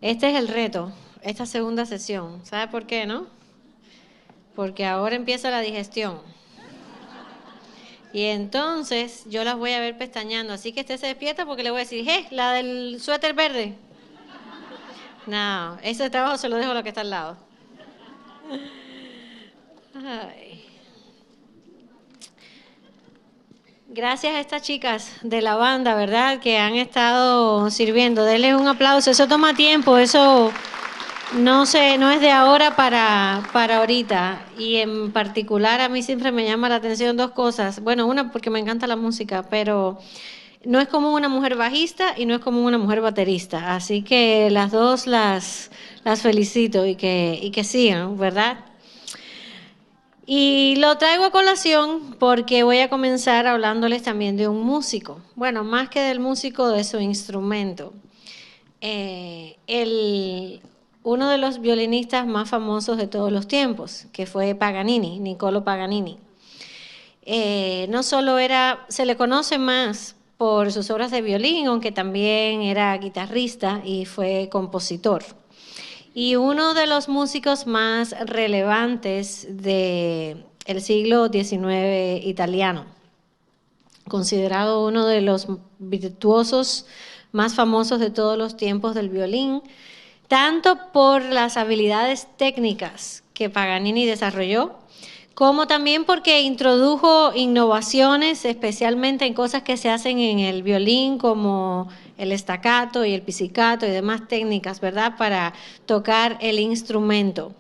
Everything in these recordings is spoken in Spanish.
Este es el reto, esta segunda sesión. ¿Sabe por qué, no? Porque ahora empieza la digestión. Y entonces yo las voy a ver pestañeando. Así que usted se despierta porque le voy a decir, la del suéter verde. No, ese trabajo se lo dejo a lo que está al lado. Ay. Gracias a estas chicas de la banda, ¿verdad? Que han estado sirviendo. Denles un aplauso. Eso toma tiempo, eso no es de ahora para ahorita. Y en particular a mí siempre me llama la atención dos cosas. Bueno, una porque me encanta la música, pero no es como una mujer bajista y no es como una mujer baterista. Así que las dos las felicito y que sigan, ¿verdad? Y lo traigo a colación porque voy a comenzar hablándoles también de un músico. Bueno, más que del músico, de su instrumento. Uno de los violinistas más famosos de todos los tiempos, que fue Paganini, Niccolò Paganini. No solo se le conoce más por sus obras de violín, aunque también era guitarrista y fue compositor. Y uno de los músicos más relevantes del siglo XIX italiano, considerado uno de los virtuosos más famosos de todos los tiempos del violín, tanto por las habilidades técnicas que Paganini desarrolló, como también porque introdujo innovaciones, especialmente en cosas que se hacen en el violín, como el staccato y el pizzicato y demás técnicas, ¿verdad?, para tocar el instrumento.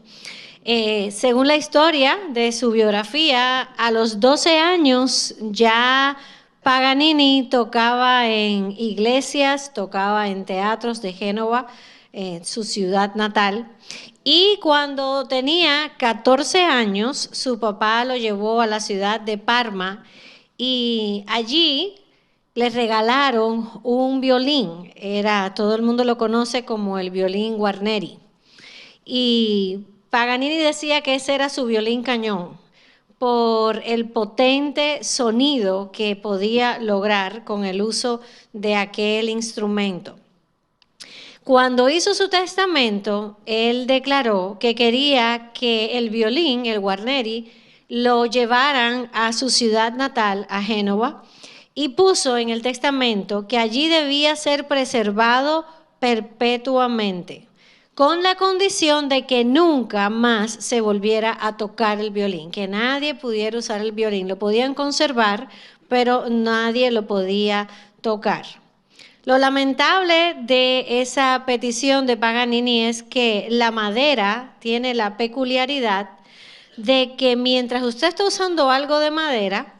Según la historia de su biografía, a los 12 años ya Paganini tocaba en iglesias, tocaba en teatros de Génova, su ciudad natal. Y cuando tenía 14 años, su papá lo llevó a la ciudad de Parma y allí le regalaron un violín. Todo el mundo lo conoce como el violín Guarneri. Y Paganini decía que ese era su violín cañón por el potente sonido que podía lograr con el uso de aquel instrumento. Cuando hizo su testamento, él declaró que quería que el violín, el Guarneri, lo llevaran a su ciudad natal, a Génova, y puso en el testamento que allí debía ser preservado perpetuamente, con la condición de que nunca más se volviera a tocar el violín, que nadie pudiera usar el violín. Lo podían conservar, pero nadie lo podía tocar. Lo lamentable de esa petición de Paganini es que la madera tiene la peculiaridad de que mientras usted está usando algo de madera,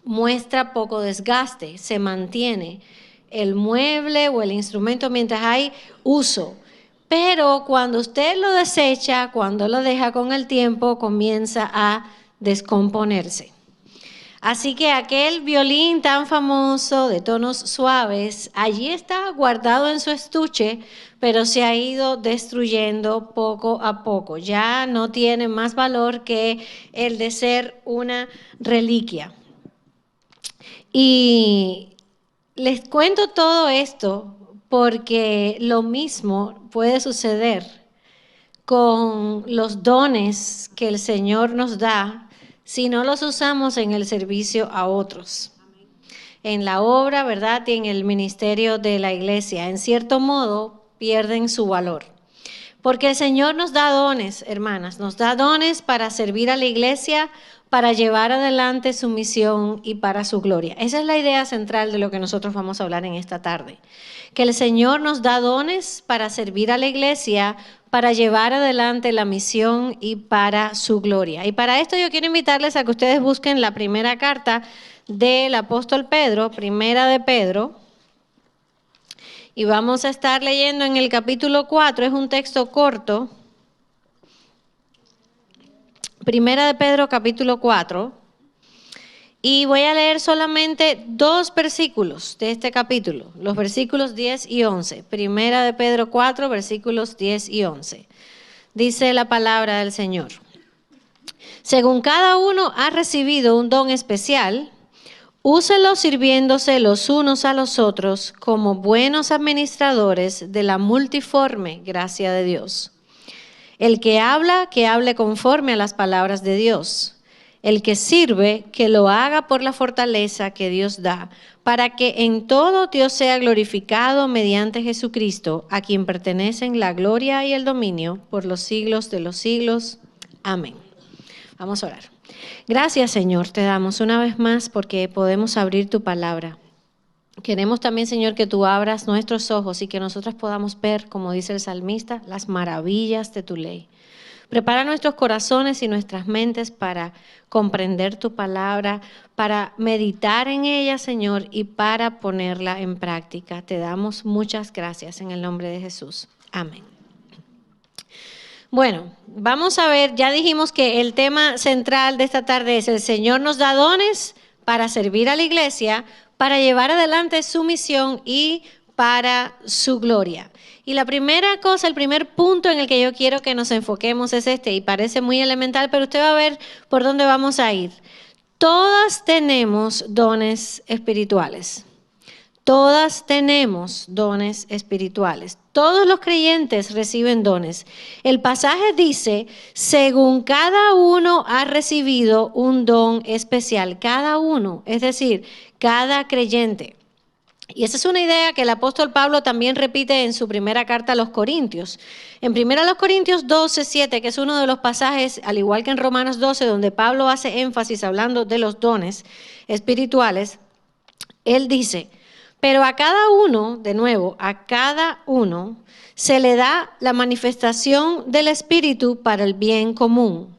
muestra poco desgaste, se mantiene el mueble o el instrumento mientras hay uso. Pero cuando usted lo desecha, cuando lo deja con el tiempo, comienza a descomponerse. Así que aquel violín tan famoso de tonos suaves, allí está guardado en su estuche, pero se ha ido destruyendo poco a poco. Ya no tiene más valor que el de ser una reliquia. Y les cuento todo esto porque lo mismo puede suceder con los dones que el Señor nos da si no los usamos en el servicio a otros, en la obra, ¿verdad?, y en el ministerio de la iglesia. En cierto modo, pierden su valor. Porque el Señor nos da dones, hermanas, nos da dones para servir a la iglesia, para llevar adelante su misión y para su gloria. Esa es la idea central de lo que nosotros vamos a hablar en esta tarde. Que el Señor nos da dones para servir a la iglesia, para llevar adelante la misión y para su gloria. Y para esto yo quiero invitarles a que ustedes busquen la primera carta del apóstol Pedro, primera de Pedro, y vamos a estar leyendo en el capítulo 4, es un texto corto, primera de Pedro, capítulo 4, y voy a leer solamente 2 versículos de este capítulo, los versículos 10 y 11. Primera de Pedro 4, versículos 10 y 11. Dice la palabra del Señor. Según cada uno ha recibido un don especial, Úselos sirviéndose los unos a los otros como buenos administradores de la multiforme gracia de Dios. El que hable conforme a las palabras de Dios. El que sirve, que lo haga por la fortaleza que Dios da, para que en todo Dios sea glorificado mediante Jesucristo, a quien pertenecen la gloria y el dominio por los siglos de los siglos. Amén. Vamos a orar. Gracias, Señor, te damos una vez más porque podemos abrir tu palabra. Queremos también, Señor, que tú abras nuestros ojos y que nosotros podamos ver, como dice el salmista, las maravillas de tu ley. Prepara nuestros corazones y nuestras mentes para comprender tu palabra, para meditar en ella, Señor, y para ponerla en práctica. Te damos muchas gracias en el nombre de Jesús. Amén. Bueno, vamos a ver, ya dijimos que el tema central de esta tarde es: el Señor nos da dones para servir a la iglesia, para llevar adelante su misión y para su gloria. Y la primera cosa, el primer punto en el que yo quiero que nos enfoquemos es este, y parece muy elemental, pero usted va a ver por dónde vamos a ir. Todas tenemos dones espirituales. Todas tenemos dones espirituales. Todos los creyentes reciben dones. El pasaje dice, según cada uno ha recibido un don especial. Cada uno, es decir, cada creyente. Y esa es una idea que el apóstol Pablo también repite en su primera carta a los Corintios. En 1 Corintios 12:7, que es uno de los pasajes, al igual que en Romanos 12, donde Pablo hace énfasis hablando de los dones espirituales, él dice: pero a cada uno, de nuevo, a cada uno se le da la manifestación del Espíritu para el bien común.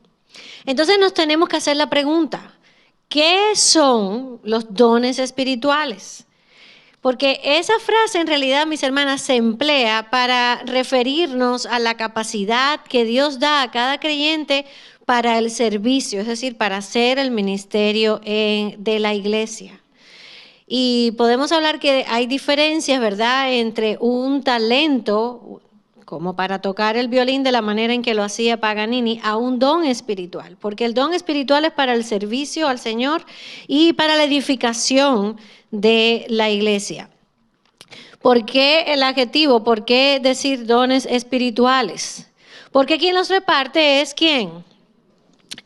Entonces nos tenemos que hacer la pregunta, ¿qué son los dones espirituales? Porque esa frase en realidad, mis hermanas, se emplea para referirnos a la capacidad que Dios da a cada creyente para el servicio, es decir, para hacer el ministerio de la iglesia. Y podemos hablar que hay diferencias, ¿verdad?, entre un talento, como para tocar el violín de la manera en que lo hacía Paganini, a un don espiritual. Porque el don espiritual es para el servicio al Señor y para la edificación de la iglesia. ¿Por qué el adjetivo? ¿Por qué decir dones espirituales? Porque quien los reparte es ¿quién?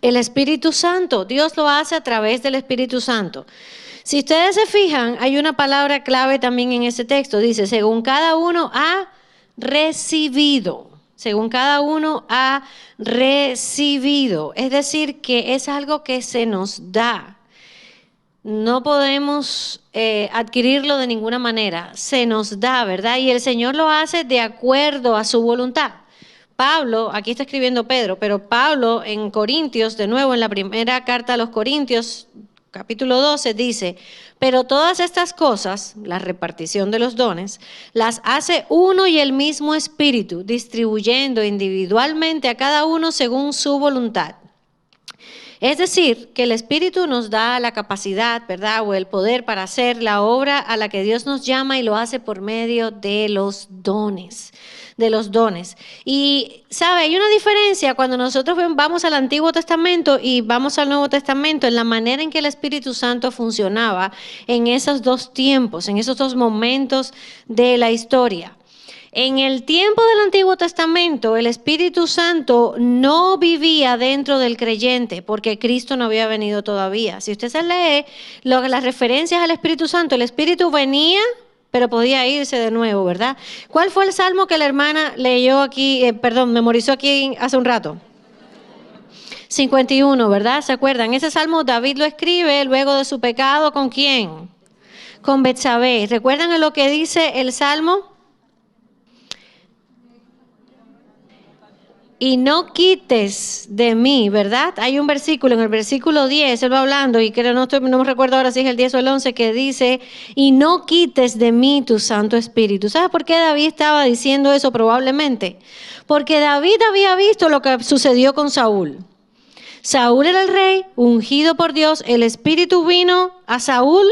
El Espíritu Santo. Dios lo hace a través del Espíritu Santo. Si ustedes se fijan, hay una palabra clave también en ese texto. Dice, según cada uno ha recibido. Según cada uno ha recibido. Es decir, que es algo que se nos da. No podemos adquirirlo de ninguna manera. Se nos da, ¿verdad? Y el Señor lo hace de acuerdo a su voluntad. Pablo, aquí está escribiendo Pedro, pero Pablo en Corintios, de nuevo en la primera carta a los Corintios, capítulo 12, dice, pero todas estas cosas, la repartición de los dones, las hace uno y el mismo Espíritu, distribuyendo individualmente a cada uno según su voluntad. Es decir, que el Espíritu nos da la capacidad, ¿verdad?, o el poder para hacer la obra a la que Dios nos llama y lo hace por medio de los dones. Y, ¿sabe? Hay una diferencia cuando nosotros vamos al Antiguo Testamento y vamos al Nuevo Testamento en la manera en que el Espíritu Santo funcionaba en esos dos tiempos, en esos dos momentos de la historia. En el tiempo del Antiguo Testamento, el Espíritu Santo no vivía dentro del creyente porque Cristo no había venido todavía. Si usted se lee las referencias al Espíritu Santo, el Espíritu venía, pero podía irse de nuevo, ¿verdad? ¿Cuál fue el salmo que la hermana leyó aquí, memorizó aquí hace un rato? 51, ¿verdad? ¿Se acuerdan? Ese salmo David lo escribe luego de su pecado, ¿con quién? Con Betsabé. ¿Recuerdan lo que dice el salmo? Y no quites de mí, ¿verdad? Hay un versículo, en el versículo 10, él va hablando, y creo, no me recuerdo ahora si es el 10 o el 11, que dice, y no quites de mí tu Santo Espíritu. ¿Sabes por qué David estaba diciendo eso probablemente? Porque David había visto lo que sucedió con Saúl. Saúl era el rey, ungido por Dios, el Espíritu vino a Saúl,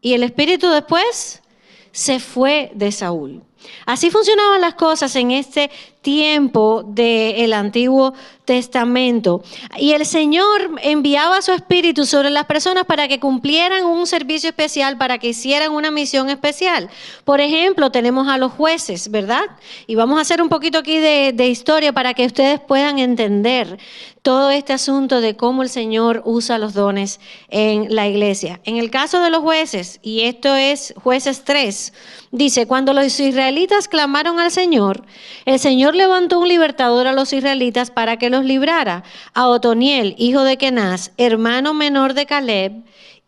y el Espíritu después se fue de Saúl. Así funcionaban las cosas en este tiempo del Antiguo Testamento. Y el Señor enviaba su Espíritu sobre las personas para que cumplieran un servicio especial, para que hicieran una misión especial. Por ejemplo, tenemos a los jueces, ¿verdad? Y vamos a hacer un poquito aquí de historia para que ustedes puedan entender todo este asunto de cómo el Señor usa los dones en la iglesia. En el caso de los jueces, y esto es Jueces 3, dice, cuando los israelitas clamaron al Señor, el Señor levantó un libertador a los israelitas para que los librara, a Otoniel, hijo de Kenaz, hermano menor de Caleb,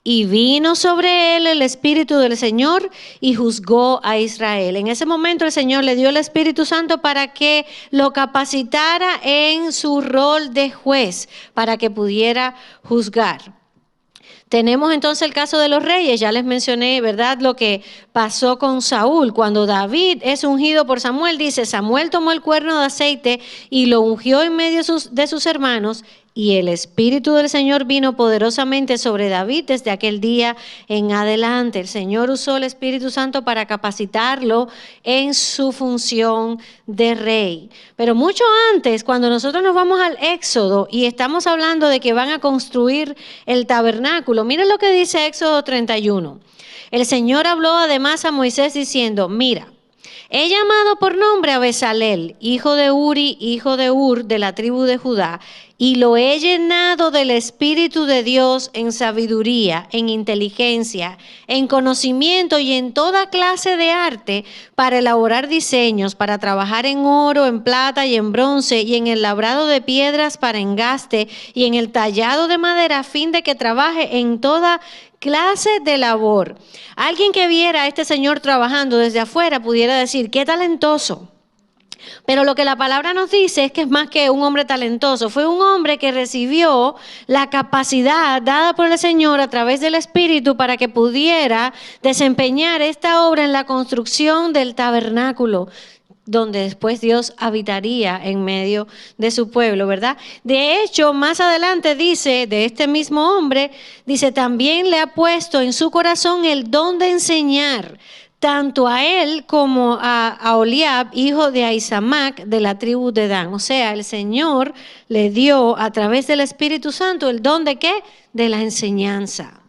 y vino sobre él el Espíritu del Señor y juzgó a Israel. En ese momento el Señor le dio el Espíritu Santo para que lo capacitara en su rol de juez, para que pudiera juzgar. Tenemos entonces el caso de los reyes, ya les mencioné, ¿verdad?, lo que pasó con Saúl. Cuando David es ungido por Samuel, dice, Samuel tomó el cuerno de aceite y lo ungió en medio de sus hermanos, y el Espíritu del Señor vino poderosamente sobre David desde aquel día en adelante. El Señor usó el Espíritu Santo para capacitarlo en su función de rey. Pero mucho antes, cuando nosotros nos vamos al Éxodo y estamos hablando de que van a construir el tabernáculo, miren lo que dice Éxodo 31. El Señor habló además a Moisés diciendo, mira, he llamado por nombre a Bezalel, hijo de Uri, hijo de Ur, de la tribu de Judá, y lo he llenado del Espíritu de Dios en sabiduría, en inteligencia, en conocimiento y en toda clase de arte para elaborar diseños, para trabajar en oro, en plata y en bronce, y en el labrado de piedras para engaste, y en el tallado de madera, a fin de que trabaje en toda clase de labor. Alguien que viera a este señor trabajando desde afuera pudiera decir, qué talentoso. Pero lo que la palabra nos dice es que es más que un hombre talentoso. Fue un hombre que recibió la capacidad dada por el Señor a través del Espíritu para que pudiera desempeñar esta obra en la construcción del tabernáculo, donde después Dios habitaría en medio de su pueblo, ¿verdad? De hecho, más adelante dice, de este mismo hombre, dice, también le ha puesto en su corazón el don de enseñar, tanto a él como a Oliab, hijo de Ahisamac, de la tribu de Dan. O sea, el Señor le dio a través del Espíritu Santo el don de ¿qué? De la enseñanza.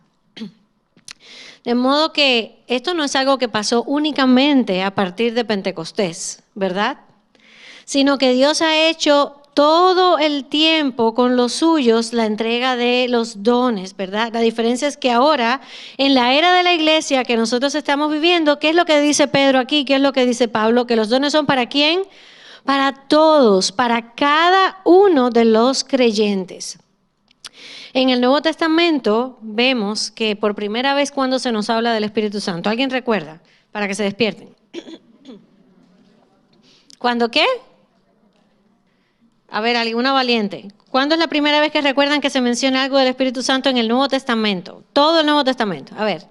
De modo que esto no es algo que pasó únicamente a partir de Pentecostés, ¿verdad? Sino que Dios ha hecho todo el tiempo con los suyos la entrega de los dones, ¿verdad? La diferencia es que ahora, en la era de la iglesia que nosotros estamos viviendo, ¿qué es lo que dice Pedro aquí? ¿Qué es lo que dice Pablo? Que los dones son ¿para quién? Para todos, para cada uno de los creyentes. En el Nuevo Testamento vemos que por primera vez cuando se nos habla del Espíritu Santo, ¿alguien recuerda? Para que se despierten. ¿Cuándo qué? A ver, alguna valiente. ¿Cuándo es la primera vez que recuerdan que se menciona algo del Espíritu Santo en el Nuevo Testamento? Todo el Nuevo Testamento. A ver.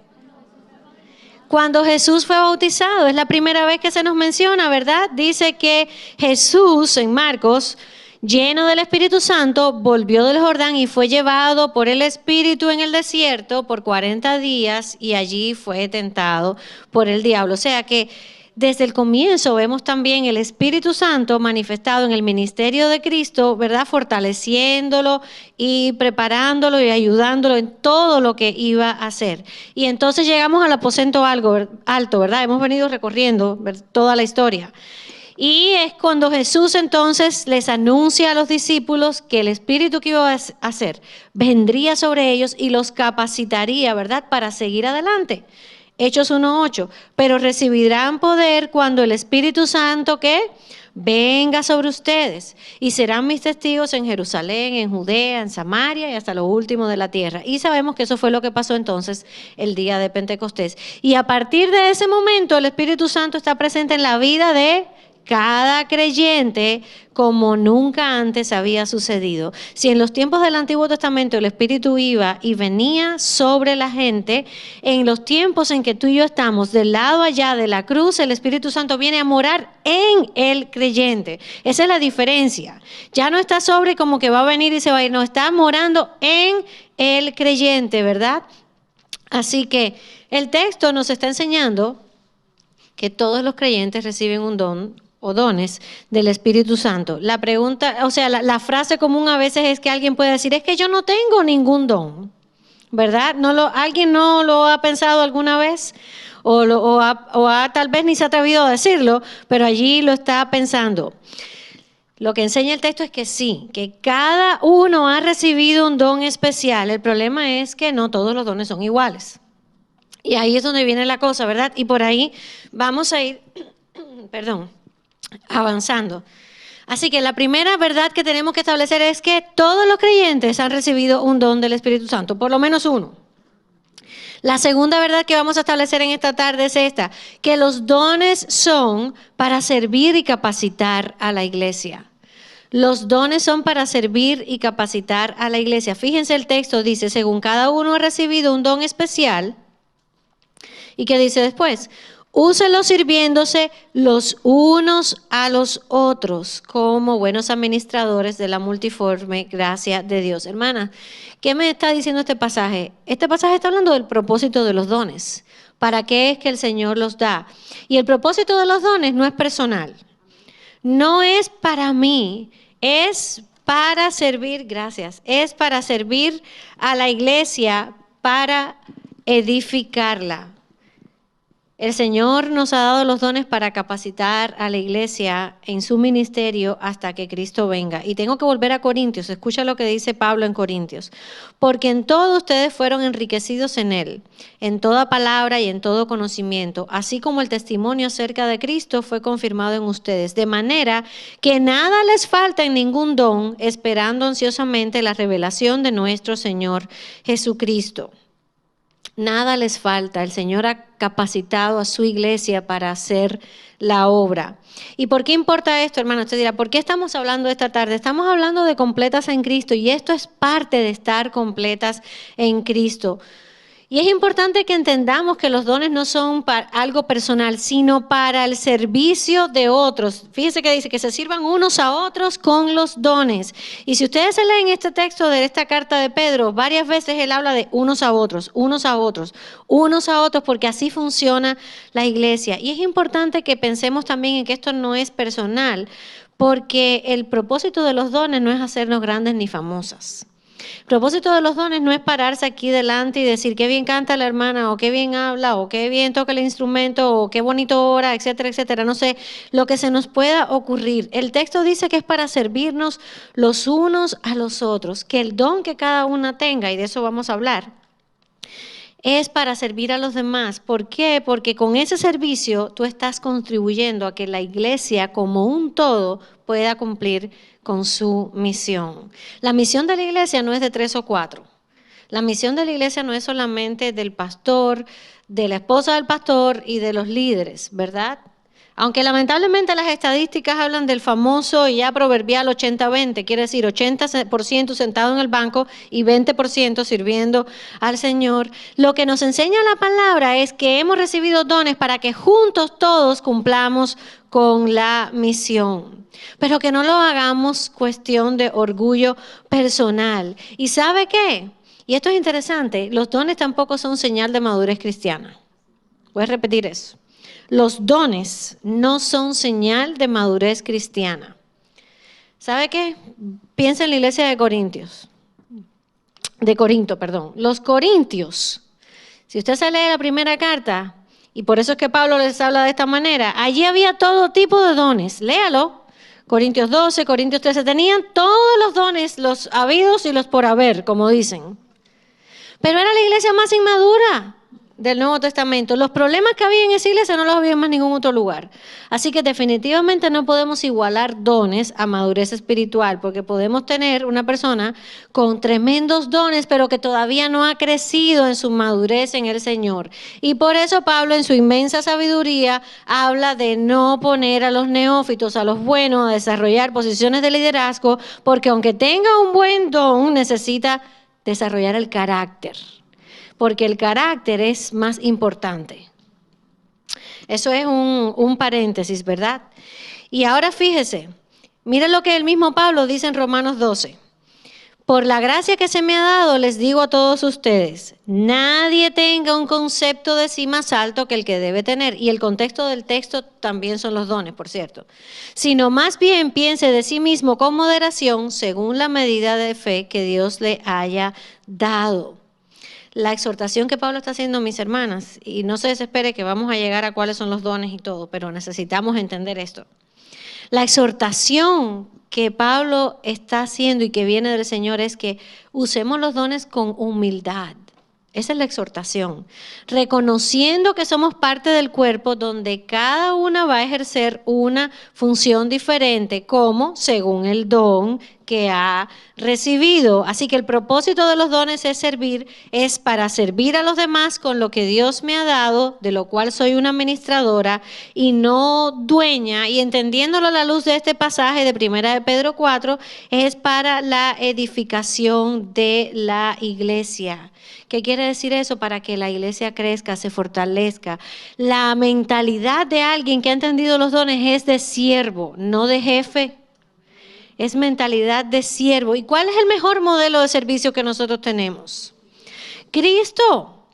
Cuando Jesús fue bautizado, es la primera vez que se nos menciona, ¿verdad? Dice que Jesús, en Marcos, lleno del Espíritu Santo, volvió del Jordán y fue llevado por el Espíritu en el desierto por 40 días y allí fue tentado por el diablo. O sea que desde el comienzo vemos también el Espíritu Santo manifestado en el ministerio de Cristo, ¿verdad? Fortaleciéndolo y preparándolo y ayudándolo en todo lo que iba a hacer. Y entonces llegamos al aposento alto, ¿verdad? Hemos venido recorriendo toda la historia. Y es cuando Jesús entonces les anuncia a los discípulos que el Espíritu que iba a hacer vendría sobre ellos y los capacitaría, ¿verdad?, para seguir adelante. Hechos 1:8, pero recibirán poder cuando el Espíritu Santo, ¿qué? Venga sobre ustedes y serán mis testigos en Jerusalén, en Judea, en Samaria y hasta lo último de la tierra. Y sabemos que eso fue lo que pasó entonces el día de Pentecostés. Y a partir de ese momento el Espíritu Santo está presente en la vida de cada creyente como nunca antes había sucedido. Si en los tiempos del Antiguo Testamento el Espíritu iba y venía sobre la gente, en los tiempos en que tú y yo estamos del lado allá de la cruz, el Espíritu Santo viene a morar en el creyente. Esa es la diferencia. Ya no está sobre como que va a venir y se va a ir, no, está morando en el creyente, ¿verdad? Así que el texto nos está enseñando que todos los creyentes reciben un don o dones del Espíritu Santo. La pregunta, o sea, la frase común a veces es que alguien puede decir, es que yo no tengo ningún don, ¿verdad? ¿Alguien no lo ha pensado alguna vez? O tal vez ni se ha atrevido a decirlo, pero allí lo está pensando. Lo que enseña el texto es que sí, que cada uno ha recibido un don especial. El problema es que no todos los dones son iguales. Y ahí es donde viene la cosa, ¿verdad? Y por ahí vamos a ir, avanzando. Así que la primera verdad que tenemos que establecer es que todos los creyentes han recibido un don del Espíritu Santo, por lo menos uno. La segunda verdad que vamos a establecer en esta tarde es esta, que los dones son para servir y capacitar a la iglesia. Los dones son para servir y capacitar a la iglesia. Fíjense el texto, dice, según cada uno ha recibido un don especial. ¿Y qué dice después? Úsenlos sirviéndose los unos a los otros como buenos administradores de la multiforme gracia de Dios. Hermana, ¿qué me está diciendo este pasaje? Este pasaje está hablando del propósito de los dones. ¿Para qué es que el Señor los da? Y el propósito de los dones no es personal. No es para mí, es para servir, gracias, es para servir a la iglesia, para edificarla. El Señor nos ha dado los dones para capacitar a la iglesia en su ministerio hasta que Cristo venga. Y tengo que volver a Corintios. Escucha lo que dice Pablo en Corintios. Porque en todo ustedes fueron enriquecidos en Él, en toda palabra y en todo conocimiento, así como el testimonio acerca de Cristo fue confirmado en ustedes. De manera que nada les falta en ningún don, esperando ansiosamente la revelación de nuestro Señor Jesucristo. Nada les falta. El Señor ha capacitado a su iglesia para hacer la obra. ¿Y por qué importa esto, hermano? Usted dirá, ¿por qué estamos hablando esta tarde? Estamos hablando de completas en Cristo y esto es parte de estar completas en Cristo. Y es importante que entendamos que los dones no son para algo personal, sino para el servicio de otros. Fíjese que dice que se sirvan unos a otros con los dones. Y si ustedes se leen este texto de esta carta de Pedro, varias veces él habla de unos a otros, unos a otros, unos a otros, porque así funciona la iglesia. Y es importante que pensemos también en que esto no es personal, porque el propósito de los dones no es hacernos grandes ni famosas. El propósito de los dones no es pararse aquí delante y decir qué bien canta la hermana, o qué bien habla, o qué bien toca el instrumento, o qué bonito ora, etcétera, etcétera. No sé, lo que se nos pueda ocurrir. El texto dice que es para servirnos los unos a los otros, que el don que cada una tenga, y de eso vamos a hablar, es para servir a los demás. ¿Por qué? Porque con ese servicio tú estás contribuyendo a que la iglesia como un todo pueda cumplir con su misión. La misión de la iglesia no es de 3 o 4. La misión de la iglesia no es solamente del pastor, de la esposa del pastor y de los líderes, ¿verdad? Aunque lamentablemente las estadísticas hablan del famoso y ya proverbial 80-20, quiere decir 80% sentado en el banco y 20% sirviendo al Señor. Lo que nos enseña la palabra es que hemos recibido dones para que juntos todos cumplamos con la misión, pero que no lo hagamos cuestión de orgullo personal. ¿Y sabe qué? Y esto es interesante, los dones tampoco son señal de madurez cristiana. Voy a repetir eso. Los dones no son señal de madurez cristiana. ¿Sabe qué? Piensa en la iglesia de Corinto. Los corintios, si usted se lee la primera carta, y por eso es que Pablo les habla de esta manera, allí había todo tipo de dones. Léalo. Corintios 12, Corintios 13, tenían todos los dones, los habidos y los por haber, como dicen. Pero era la iglesia más inmadura del Nuevo Testamento. Los problemas que había en esa iglesia no los había en más ningún otro lugar. Así que definitivamente no podemos igualar dones a madurez espiritual, porque podemos tener una persona con tremendos dones, pero que todavía no ha crecido en su madurez en el Señor. Y por eso Pablo, en su inmensa sabiduría, habla de no poner a los neófitos, a los buenos, a desarrollar posiciones de liderazgo, porque aunque tenga un buen don, necesita desarrollar el carácter. Porque el carácter es más importante. Eso es un paréntesis, ¿verdad? Y ahora fíjese, mire lo que el mismo Pablo dice en Romanos 12. Por la gracia que se me ha dado, les digo a todos ustedes, nadie tenga un concepto de sí más alto que el que debe tener. Y el contexto del texto también son los dones, por cierto. Sino más bien piense de sí mismo con moderación, según la medida de fe que Dios le haya dado. La exhortación que Pablo está haciendo, mis hermanas, y no se desespere que vamos a llegar a cuáles son los dones y todo, pero necesitamos entender esto. La exhortación que Pablo está haciendo y que viene del Señor es que usemos los dones con humildad. Esa es la exhortación. Reconociendo que somos parte del cuerpo donde cada una va a ejercer una función diferente, como según el don que ha recibido. Así que el propósito de los dones es servir, es para servir a los demás con lo que Dios me ha dado, de lo cual soy una administradora y no dueña. Y entendiéndolo a la luz de este pasaje de 1 de Pedro 4, es para la edificación de la iglesia. ¿Qué quiere decir eso? Para que la iglesia crezca, se fortalezca. La mentalidad de alguien que ha entendido los dones es de siervo, no de jefe. Es mentalidad de siervo. ¿Y cuál es el mejor modelo de servicio que nosotros tenemos? Cristo.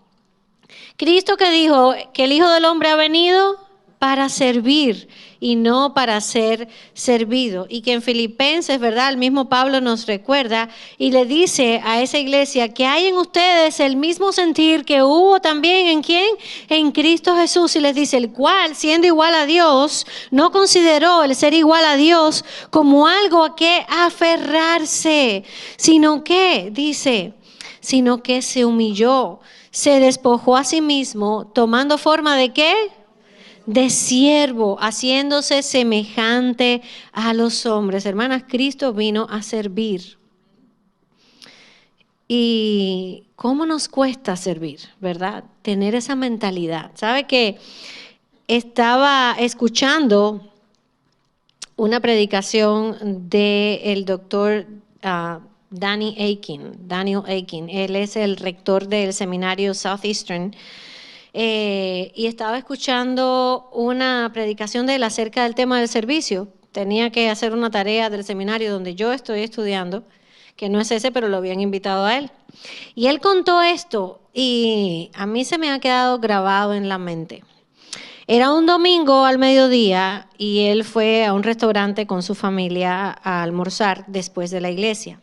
Cristo que dijo que el Hijo del Hombre ha venido para servir y no para ser servido. Y que en Filipenses, ¿verdad? El mismo Pablo nos recuerda y le dice a esa iglesia que hay en ustedes el mismo sentir que hubo también ¿en quién? En Cristo Jesús. Y les dice, el cual, siendo igual a Dios, no consideró el ser igual a Dios como algo a que aferrarse, sino que, dice, sino que se humilló, se despojó a sí mismo, tomando forma de ¿qué? De siervo, haciéndose semejante a los hombres. Hermanas, Cristo vino a servir. ¿Y cómo nos cuesta servir, verdad? Tener esa mentalidad. ¿Sabe que estaba escuchando una predicación del doctor Daniel Akin? Él es el rector del seminario Southeastern. Y estaba escuchando una predicación de él acerca del tema del servicio. Tenía que hacer una tarea del seminario donde yo estoy estudiando, que no es ese, pero lo habían invitado a él. Y él contó esto y a mí se me ha quedado grabado en la mente. Era un domingo al mediodía y él fue a un restaurante con su familia a almorzar después de la iglesia.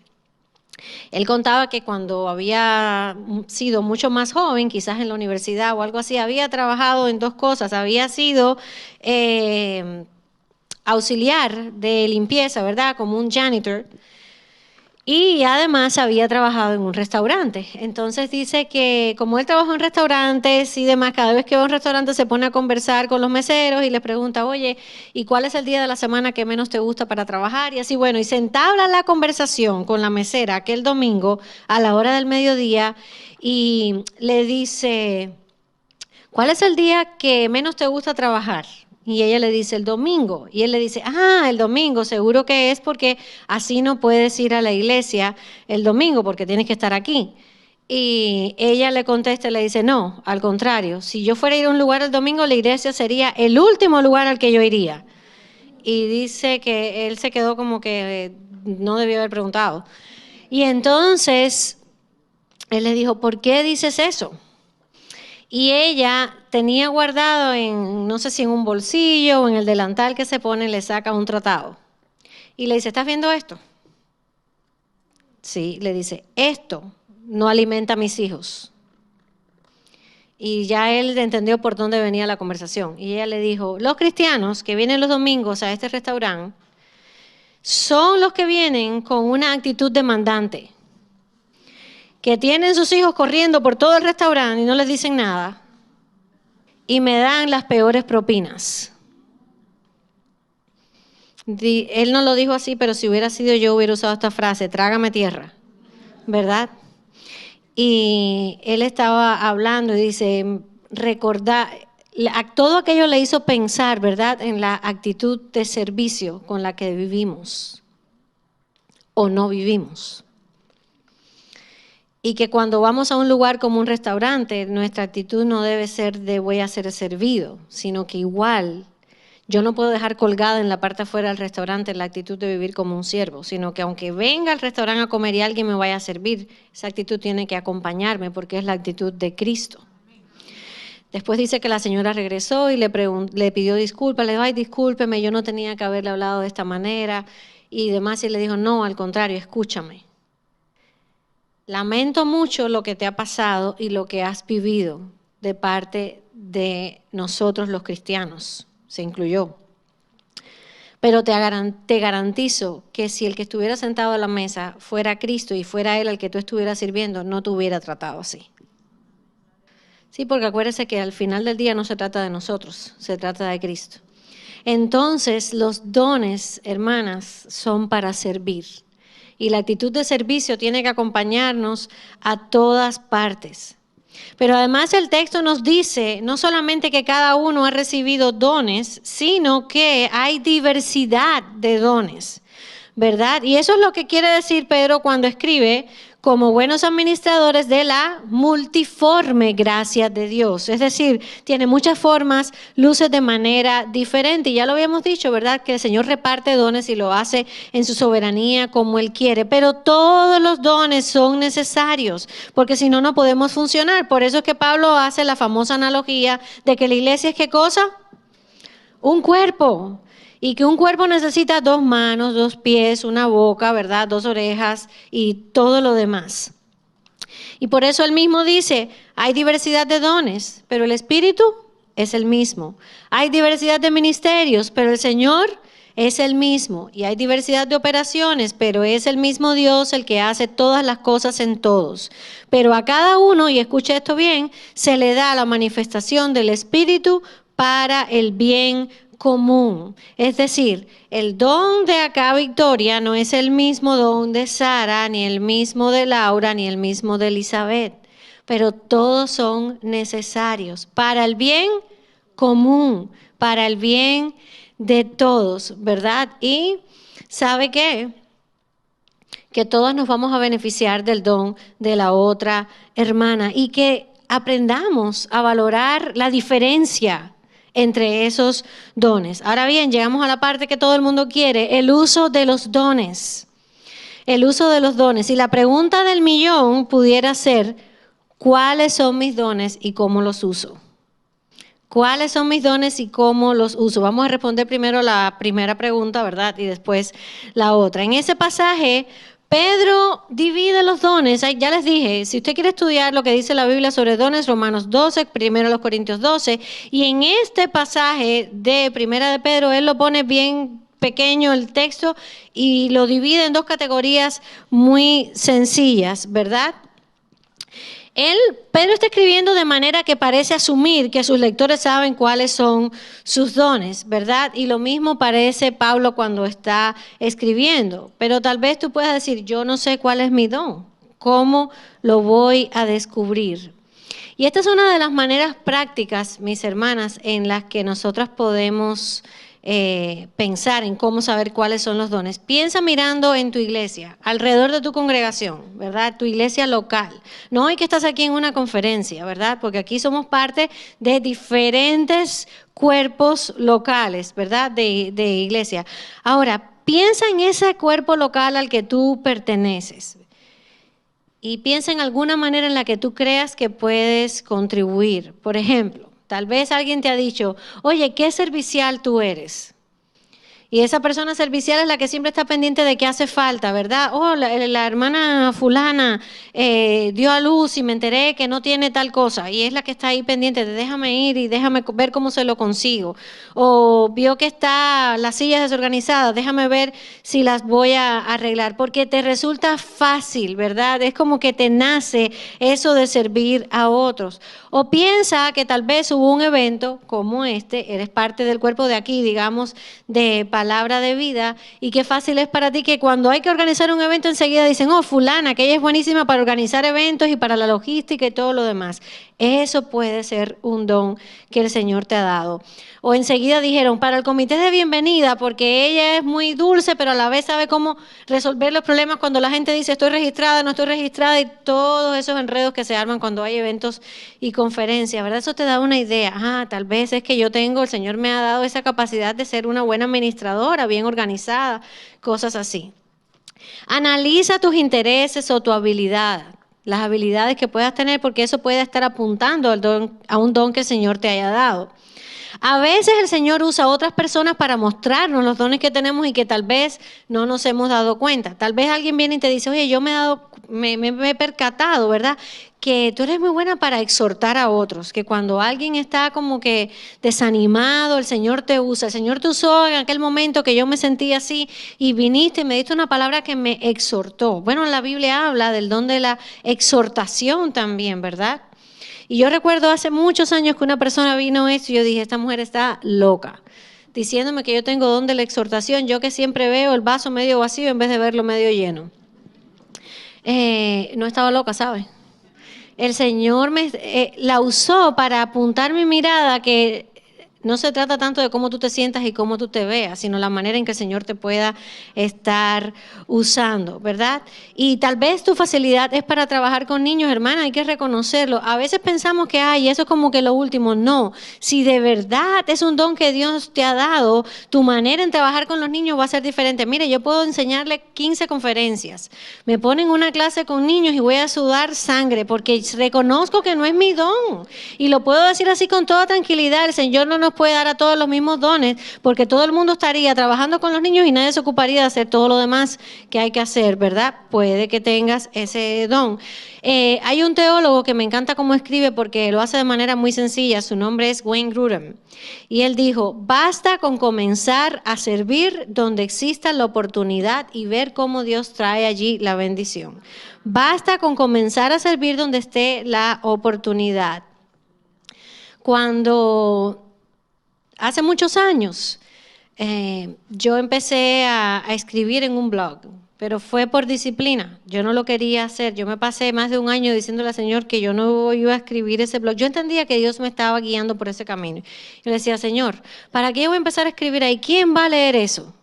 Él contaba que cuando había sido mucho más joven, quizás en la universidad o algo así, había trabajado en dos cosas. Había sido auxiliar de limpieza, ¿verdad? Como un janitor. Y además había trabajado en un restaurante. Entonces dice que como él trabajó en restaurantes y demás, cada vez que va a un restaurante se pone a conversar con los meseros y les pregunta, oye, ¿y cuál es el día de la semana que menos te gusta para trabajar? Y así, bueno, y se entabla la conversación con la mesera aquel domingo a la hora del mediodía y le dice, ¿cuál es el día que menos te gusta trabajar? Y ella le dice el domingo. Y él le dice, el domingo, seguro que es porque así no puedes ir a la iglesia el domingo porque tienes que estar aquí. Y ella le contesta y le dice, no, al contrario, si yo fuera a ir a un lugar el domingo, la iglesia sería el último lugar al que yo iría. Y dice que él se quedó como que no debió haber preguntado. Y entonces él le dijo, ¿por qué dices eso? Y ella tenía guardado no sé si en un bolsillo o en el delantal que se pone, le saca un tratado. Y le dice, ¿estás viendo esto? Sí, le dice, esto no alimenta a mis hijos. Y ya él entendió por dónde venía la conversación. Y ella le dijo, los cristianos que vienen los domingos a este restaurante son los que vienen con una actitud demandante, que tienen sus hijos corriendo por todo el restaurante y no les dicen nada, y me dan las peores propinas. Él no lo dijo así, pero si hubiera sido yo, hubiera usado esta frase, trágame tierra, ¿verdad? Y él estaba hablando y dice, recordar, todo aquello le hizo pensar, ¿verdad?, en la actitud de servicio con la que vivimos o no vivimos. Y que cuando vamos a un lugar como un restaurante, nuestra actitud no debe ser de voy a ser servido, sino que igual Yo no puedo dejar colgada en la parte afuera del restaurante la actitud de vivir como un siervo, sino que aunque venga al restaurante a comer y alguien me vaya a servir, esa actitud tiene que acompañarme porque es la actitud de Cristo. Después dice que la señora regresó y le pidió disculpas, le dijo, ay, discúlpeme, yo no tenía que haberle hablado de esta manera y demás. Y le dijo, no, al contrario, escúchame. Lamento mucho lo que te ha pasado y lo que has vivido de parte de nosotros los cristianos. Se incluyó. Pero te garantizo que si el que estuviera sentado a la mesa fuera Cristo y fuera Él el que tú estuvieras sirviendo, no te hubiera tratado así. Sí, porque acuérdese que al final del día no se trata de nosotros, se trata de Cristo. Entonces, los dones, hermanas, son para servir. Y la actitud de servicio tiene que acompañarnos a todas partes. Pero además el texto nos dice no solamente que cada uno ha recibido dones, sino que hay diversidad de dones, ¿verdad? Y eso es lo que quiere decir Pedro cuando escribe como buenos administradores de la multiforme gracia de Dios. Es decir, tiene muchas formas, luces de manera diferente. Y ya lo habíamos dicho, ¿verdad? Que el Señor reparte dones y lo hace en su soberanía como Él quiere. Pero todos los dones son necesarios, porque si no, no podemos funcionar. Por eso es que Pablo hace la famosa analogía de que la iglesia es ¿qué cosa? Un cuerpo. Y que un cuerpo necesita 2 manos, 2 pies, una boca, ¿verdad? 2 orejas y todo lo demás. Y por eso él mismo dice, hay diversidad de dones, pero el Espíritu es el mismo. Hay diversidad de ministerios, pero el Señor es el mismo. Y hay diversidad de operaciones, pero es el mismo Dios el que hace todas las cosas en todos. Pero a cada uno, y escuche esto bien, se le da la manifestación del Espíritu para el bien común. Es decir, el don de acá Victoria no es el mismo don de Sara, ni el mismo de Laura, ni el mismo de Elizabeth, pero todos son necesarios para el bien común, para el bien de todos, ¿verdad? Y ¿sabe qué? Que todos nos vamos a beneficiar del don de la otra hermana y que aprendamos a valorar la diferencia entre esos dones. Ahora bien, llegamos a la parte que todo el mundo quiere, el uso de los dones. El uso de los dones. Y la pregunta del millón pudiera ser, ¿cuáles son mis dones y cómo los uso? ¿Cuáles son mis dones y cómo los uso? Vamos a responder primero la primera pregunta, ¿verdad? Y después la otra. En ese pasaje, Pedro divide los dones. Ya les dije, si usted quiere estudiar lo que dice la Biblia sobre dones, Romanos 12, primero los Corintios 12, y en este pasaje de Primera de Pedro, él lo pone bien pequeño el texto y lo divide en 2 categorías muy sencillas, ¿verdad? Pedro está escribiendo de manera que parece asumir que sus lectores saben cuáles son sus dones, ¿verdad? Y lo mismo parece Pablo cuando está escribiendo. Pero tal vez tú puedas decir, yo no sé cuál es mi don. ¿Cómo lo voy a descubrir? Y esta es una de las maneras prácticas, mis hermanas, en las que nosotras podemos pensar en cómo saber cuáles son los dones. Piensa mirando en tu iglesia, alrededor de tu congregación, ¿verdad? Tu iglesia local. No hay que estás aquí en una conferencia, ¿verdad? Porque aquí somos parte de diferentes cuerpos locales, ¿verdad? De iglesia. Ahora, piensa en ese cuerpo local al que tú perteneces. Y piensa en alguna manera en la que tú creas que puedes contribuir. Por ejemplo, tal vez alguien te ha dicho, oye, ¿qué servicial tú eres? Y esa persona servicial es la que siempre está pendiente de qué hace falta, ¿verdad? Oh, la hermana fulana dio a luz y me enteré que no tiene tal cosa. Y es la que está ahí pendiente de déjame ir y déjame ver cómo se lo consigo. O vio que está las sillas desorganizadas, déjame ver si las voy a arreglar. Porque te resulta fácil, ¿verdad? Es como que te nace eso de servir a otros. O piensa que tal vez hubo un evento como este, eres parte del cuerpo de aquí, digamos, de palabra de vida, y qué fácil es para ti que cuando hay que organizar un evento enseguida dicen, oh, fulana, que ella es buenísima para organizar eventos y para la logística y todo lo demás. Eso puede ser un don que el Señor te ha dado. O enseguida dijeron, para el comité de bienvenida, porque ella es muy dulce, pero a la vez sabe cómo resolver los problemas cuando la gente dice estoy registrada, no estoy registrada, y todos esos enredos que se arman cuando hay eventos y conferencias, ¿verdad? Eso te da una idea. Tal vez es que el Señor me ha dado esa capacidad de ser una buena administradora, bien organizada, cosas así. Analiza tus intereses o tu habilidad, las habilidades que puedas tener, porque eso puede estar apuntando a un don que el Señor te haya dado. A veces el Señor usa a otras personas para mostrarnos los dones que tenemos y que tal vez no nos hemos dado cuenta. Tal vez alguien viene y te dice, oye, yo me he percatado, ¿verdad?, que tú eres muy buena para exhortar a otros, que cuando alguien está como que desanimado, el Señor te usa. El Señor te usó en aquel momento que yo me sentía así y viniste y me diste una palabra que me exhortó. Bueno, la Biblia habla del don de la exhortación también, ¿verdad? Y yo recuerdo hace muchos años que una persona vino a esto y yo dije, esta mujer está loca, diciéndome que yo tengo don de la exhortación, yo que siempre veo el vaso medio vacío en vez de verlo medio lleno. No estaba loca, ¿sabes? El Señor la usó para apuntar mi mirada, que no se trata tanto de cómo tú te sientas y cómo tú te veas, sino la manera en que el Señor te pueda estar usando, ¿verdad? Y tal vez tu facilidad es para trabajar con niños, hermana, hay que reconocerlo. A veces pensamos que, eso es como que lo último. No, si de verdad es un don que Dios te ha dado, tu manera en trabajar con los niños va a ser diferente. Mire, yo puedo enseñarle 15 conferencias. Me ponen una clase con niños y voy a sudar sangre porque reconozco que no es mi don. Y lo puedo decir así con toda tranquilidad. El Señor no nos puede dar a todos los mismos dones, porque todo el mundo estaría trabajando con los niños y nadie se ocuparía de hacer todo lo demás que hay que hacer, ¿verdad? Puede que tengas ese don. Hay un teólogo que me encanta cómo escribe porque lo hace de manera muy sencilla. Su nombre es Wayne Grudem. Y él dijo, basta con comenzar a servir donde exista la oportunidad y ver cómo Dios trae allí la bendición. Basta con comenzar a servir donde esté la oportunidad. Cuando hace muchos años yo empecé a escribir en un blog, pero fue por disciplina. Yo no lo quería hacer. Yo me pasé más de un año diciéndole al Señor que yo no iba a escribir ese blog. Yo entendía que Dios me estaba guiando por ese camino. Yo le decía, Señor, ¿para qué voy a empezar a escribir ahí? ¿Quién va a leer eso?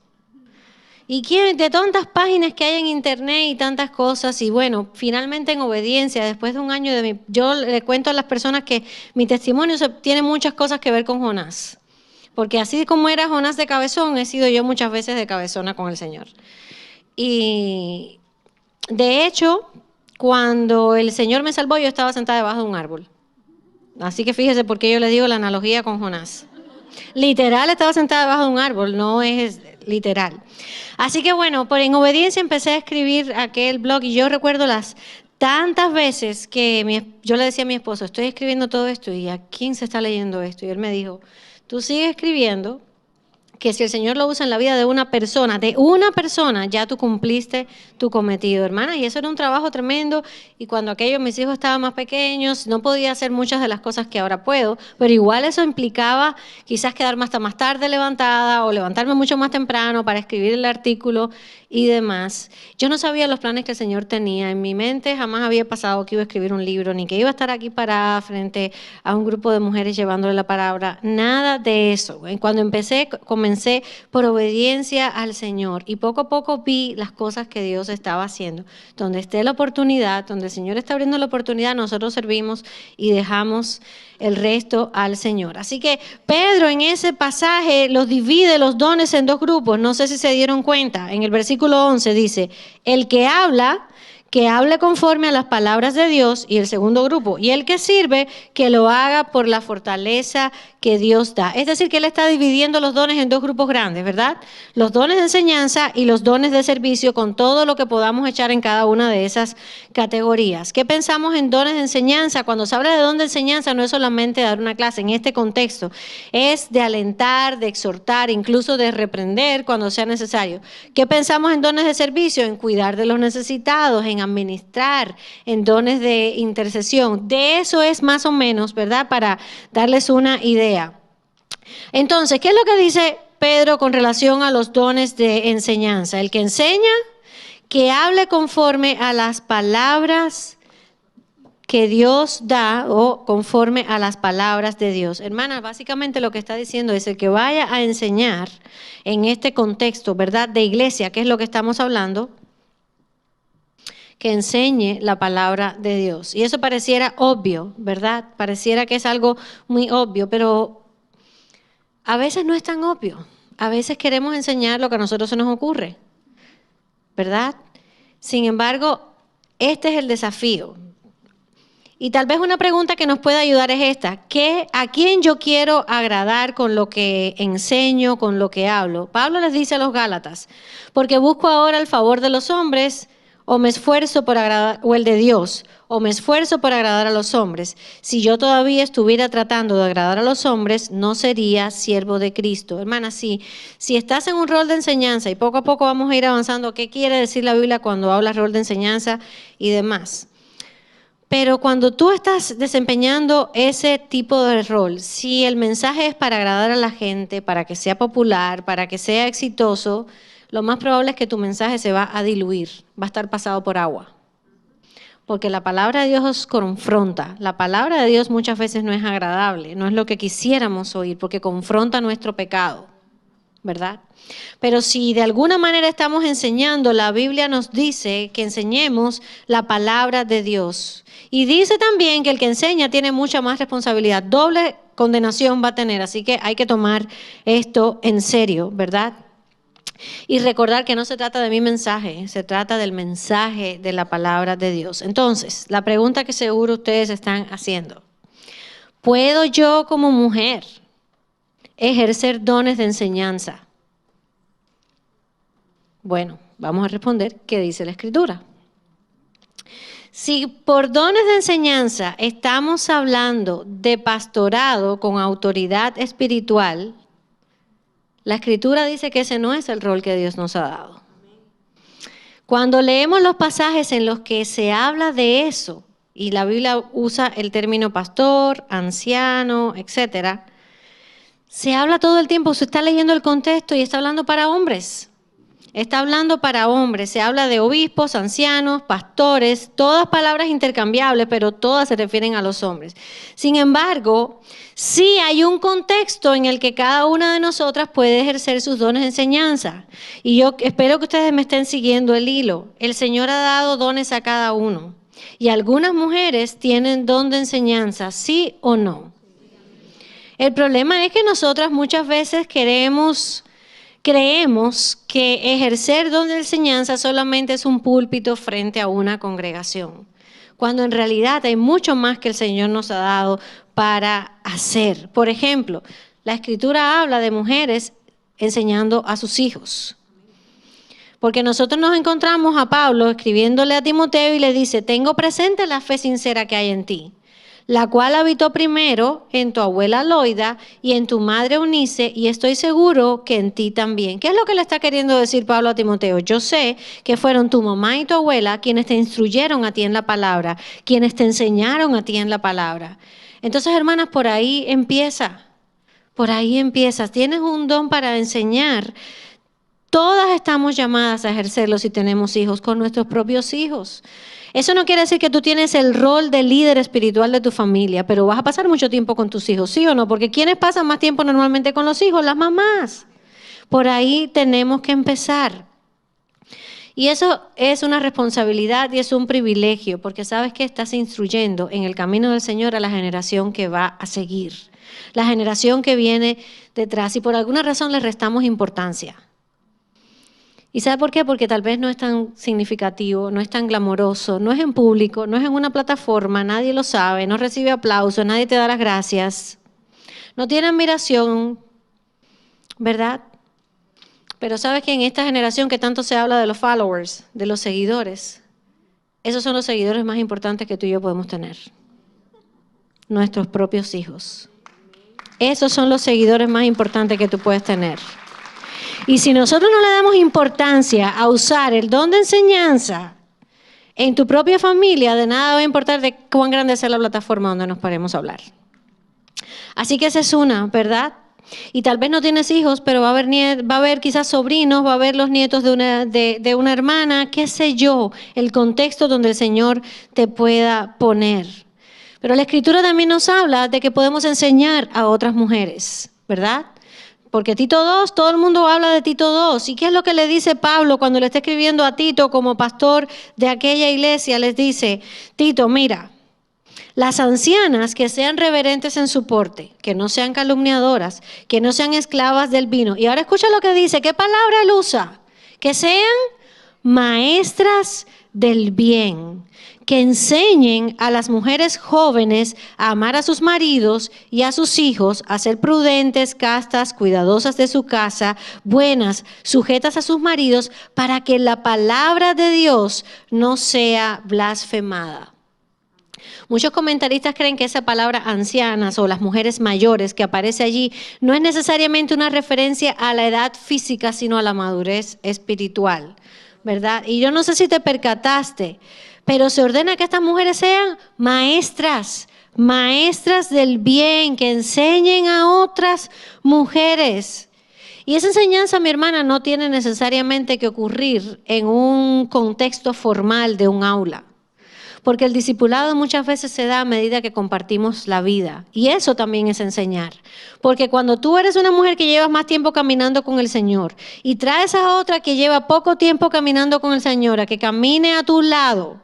¿Y quién, de tantas páginas que hay en internet y tantas cosas? Y bueno, finalmente en obediencia, después de un año yo le cuento a las personas que mi testimonio tiene muchas cosas que ver con Jonás. Porque así como era Jonás de cabezón, he sido yo muchas veces de cabezona con el Señor. Y de hecho, cuando el Señor me salvó, yo estaba sentada debajo de un árbol. Así que fíjese por qué yo le digo la analogía con Jonás. Literal, estaba sentada debajo de un árbol, no es literal. Así que bueno, en obediencia empecé a escribir aquel blog y yo recuerdo las tantas veces que yo le decía a mi esposo, estoy escribiendo todo esto y ¿a quién se está leyendo esto? Y él me dijo, tú sigues escribiendo, que si el Señor lo usa en la vida de una persona, ya tú cumpliste tu cometido, hermana. Y eso era un trabajo tremendo. Y cuando mis hijos estaban más pequeños, no podía hacer muchas de las cosas que ahora puedo, pero igual eso implicaba quizás quedarme hasta más tarde levantada o levantarme mucho más temprano para escribir el artículo y demás. Yo no sabía los planes que el Señor tenía. En mi mente jamás había pasado que iba a escribir un libro, ni que iba a estar aquí parada frente a un grupo de mujeres llevándole la palabra. Nada de eso. Cuando comencé por obediencia al Señor y poco a poco vi las cosas que Dios estaba haciendo. Donde esté la oportunidad, donde el Señor está abriendo la oportunidad, nosotros servimos y dejamos el resto al Señor. Así que Pedro en ese pasaje los divide los dones en dos grupos. No sé si se dieron cuenta. En el versículo 11 dice, el que hable conforme a las palabras de Dios, y el segundo grupo, y el que sirve, que lo haga por la fortaleza que Dios da. Es decir, que Él está dividiendo los dones en dos grupos grandes, ¿verdad? Los dones de enseñanza y los dones de servicio, con todo lo que podamos echar en cada una de esas categorías. ¿Qué pensamos en dones de enseñanza? Cuando se habla de don de enseñanza, no es solamente dar una clase en este contexto, es de alentar, de exhortar, incluso de reprender cuando sea necesario. ¿Qué pensamos en dones de servicio? En cuidar de los necesitados, en administrar, en dones de intercesión. De eso es más o menos, ¿verdad? Para darles una idea. Entonces, ¿qué es lo que dice Pedro con relación a los dones de enseñanza. El que enseña, que hable conforme a las palabras que Dios da o conforme a las palabras de Dios. Hermanas, básicamente lo que está diciendo es el que vaya a enseñar en este contexto, ¿verdad?, de iglesia, que es lo que estamos hablando, que enseñe la palabra de Dios. Y eso pareciera obvio, ¿verdad? Pareciera que es algo muy obvio, pero a veces no es tan obvio. A veces queremos enseñar lo que a nosotros se nos ocurre, ¿verdad? Sin embargo, este es el desafío. Y tal vez una pregunta que nos pueda ayudar es esta: ¿a quién yo quiero agradar con lo que enseño, con lo que hablo? Pablo les dice a los Gálatas: porque busco ahora el favor de los hombres, o me esfuerzo por agradar, o el de Dios, o me esfuerzo por agradar a los hombres. Si yo todavía estuviera tratando de agradar a los hombres, no sería siervo de Cristo. Hermana, si estás en un rol de enseñanza, y poco a poco vamos a ir avanzando, ¿qué quiere decir la Biblia cuando habla rol de enseñanza y demás? Pero cuando tú estás desempeñando ese tipo de rol, si el mensaje es para agradar a la gente, para que sea popular, para que sea exitoso, lo más probable es que tu mensaje se va a diluir, va a estar pasado por agua. Porque la palabra de Dios os confronta. La palabra de Dios muchas veces no es agradable, no es lo que quisiéramos oír, porque confronta nuestro pecado, ¿verdad? Pero si de alguna manera estamos enseñando, la Biblia nos dice que enseñemos la palabra de Dios. Y dice también que el que enseña tiene mucha más responsabilidad, doble condenación va a tener, así que hay que tomar esto en serio, ¿verdad? Y recordar que no se trata de mi mensaje, se trata del mensaje de la palabra de Dios. Entonces, la pregunta que seguro ustedes están haciendo: ¿puedo yo como mujer ejercer dones de enseñanza? Bueno, vamos a responder qué dice la Escritura. Si por dones de enseñanza estamos hablando de pastorado con autoridad espiritual, la Escritura dice que ese no es el rol que Dios nos ha dado. Cuando leemos los pasajes en los que se habla de eso, y la Biblia usa el término pastor, anciano, etcétera, se habla todo el tiempo, se está leyendo el contexto y está hablando para hombres. Está hablando para hombres, se habla de obispos, ancianos, pastores, todas palabras intercambiables, pero todas se refieren a los hombres. Sin embargo, sí hay un contexto en el que cada una de nosotras puede ejercer sus dones de enseñanza. Y yo espero que ustedes me estén siguiendo el hilo. El Señor ha dado dones a cada uno. Y algunas mujeres tienen don de enseñanza, ¿sí o no? El problema es que nosotras muchas veces creemos que ejercer don de enseñanza solamente es un púlpito frente a una congregación, cuando en realidad hay mucho más que el Señor nos ha dado para hacer. Por ejemplo, la Escritura habla de mujeres enseñando a sus hijos. Porque nosotros nos encontramos a Pablo escribiéndole a Timoteo y le dice: tengo presente la fe sincera que hay en ti, la cual habitó primero en tu abuela Loida y en tu madre Eunice, y estoy seguro que en ti también. ¿Qué es lo que le está queriendo decir Pablo a Timoteo? Yo sé que fueron tu mamá y tu abuela quienes te instruyeron a ti en la palabra, quienes te enseñaron a ti en la palabra. Entonces, hermanas, por ahí empieza. Por ahí empiezas. Tienes un don para enseñar. Todas estamos llamadas a ejercerlo si tenemos hijos, con nuestros propios hijos. Eso no quiere decir que tú tienes el rol de líder espiritual de tu familia, pero vas a pasar mucho tiempo con tus hijos, ¿sí o no? Porque ¿quiénes pasan más tiempo normalmente con los hijos? Las mamás. Por ahí tenemos que empezar. Y eso es una responsabilidad y es un privilegio, porque sabes que estás instruyendo en el camino del Señor a la generación que va a seguir, la generación que viene detrás, y por alguna razón le restamos importancia. ¿Y sabe por qué? Porque tal vez no es tan significativo, no es tan glamoroso, no es en público, no es en una plataforma, nadie lo sabe, no recibe aplausos, nadie te da las gracias, no tiene admiración, ¿verdad? Pero sabes que en esta generación que tanto se habla de los followers, de los seguidores, esos son los seguidores más importantes que tú y yo podemos tener. Nuestros propios hijos. Esos son los seguidores más importantes que tú puedes tener. Y si nosotros no le damos importancia a usar el don de enseñanza en tu propia familia, de nada va a importar de cuán grande sea la plataforma donde nos paremos a hablar. Así que esa es una, ¿verdad? Y tal vez no tienes hijos, pero va a haber quizás sobrinos, va a haber los nietos de una hermana, qué sé yo, el contexto donde el Señor te pueda poner. Pero la Escritura también nos habla de que podemos enseñar a otras mujeres, ¿verdad? Porque Tito 2, todo el mundo habla de Tito 2. ¿Y qué es lo que le dice Pablo cuando le está escribiendo a Tito como pastor de aquella iglesia? Les dice, Tito, mira, las ancianas que sean reverentes en su porte, que no sean calumniadoras, que no sean esclavas del vino. Y ahora escucha lo que dice, ¿qué palabra él usa? Que sean maestras del bien, que enseñen a las mujeres jóvenes a amar a sus maridos y a sus hijos, a ser prudentes, castas, cuidadosas de su casa, buenas, sujetas a sus maridos, para que la palabra de Dios no sea blasfemada. Muchos comentaristas creen que esa palabra ancianas o las mujeres mayores que aparece allí no es necesariamente una referencia a la edad física, sino a la madurez espiritual, ¿verdad? Y yo no sé si te percataste, pero se ordena que estas mujeres sean maestras del bien, que enseñen a otras mujeres. Y esa enseñanza, mi hermana, no tiene necesariamente que ocurrir en un contexto formal de un aula. Porque el discipulado muchas veces se da a medida que compartimos la vida. Y eso también es enseñar. Porque cuando tú eres una mujer que llevas más tiempo caminando con el Señor y traes a otra que lleva poco tiempo caminando con el Señor, a que camine a tu lado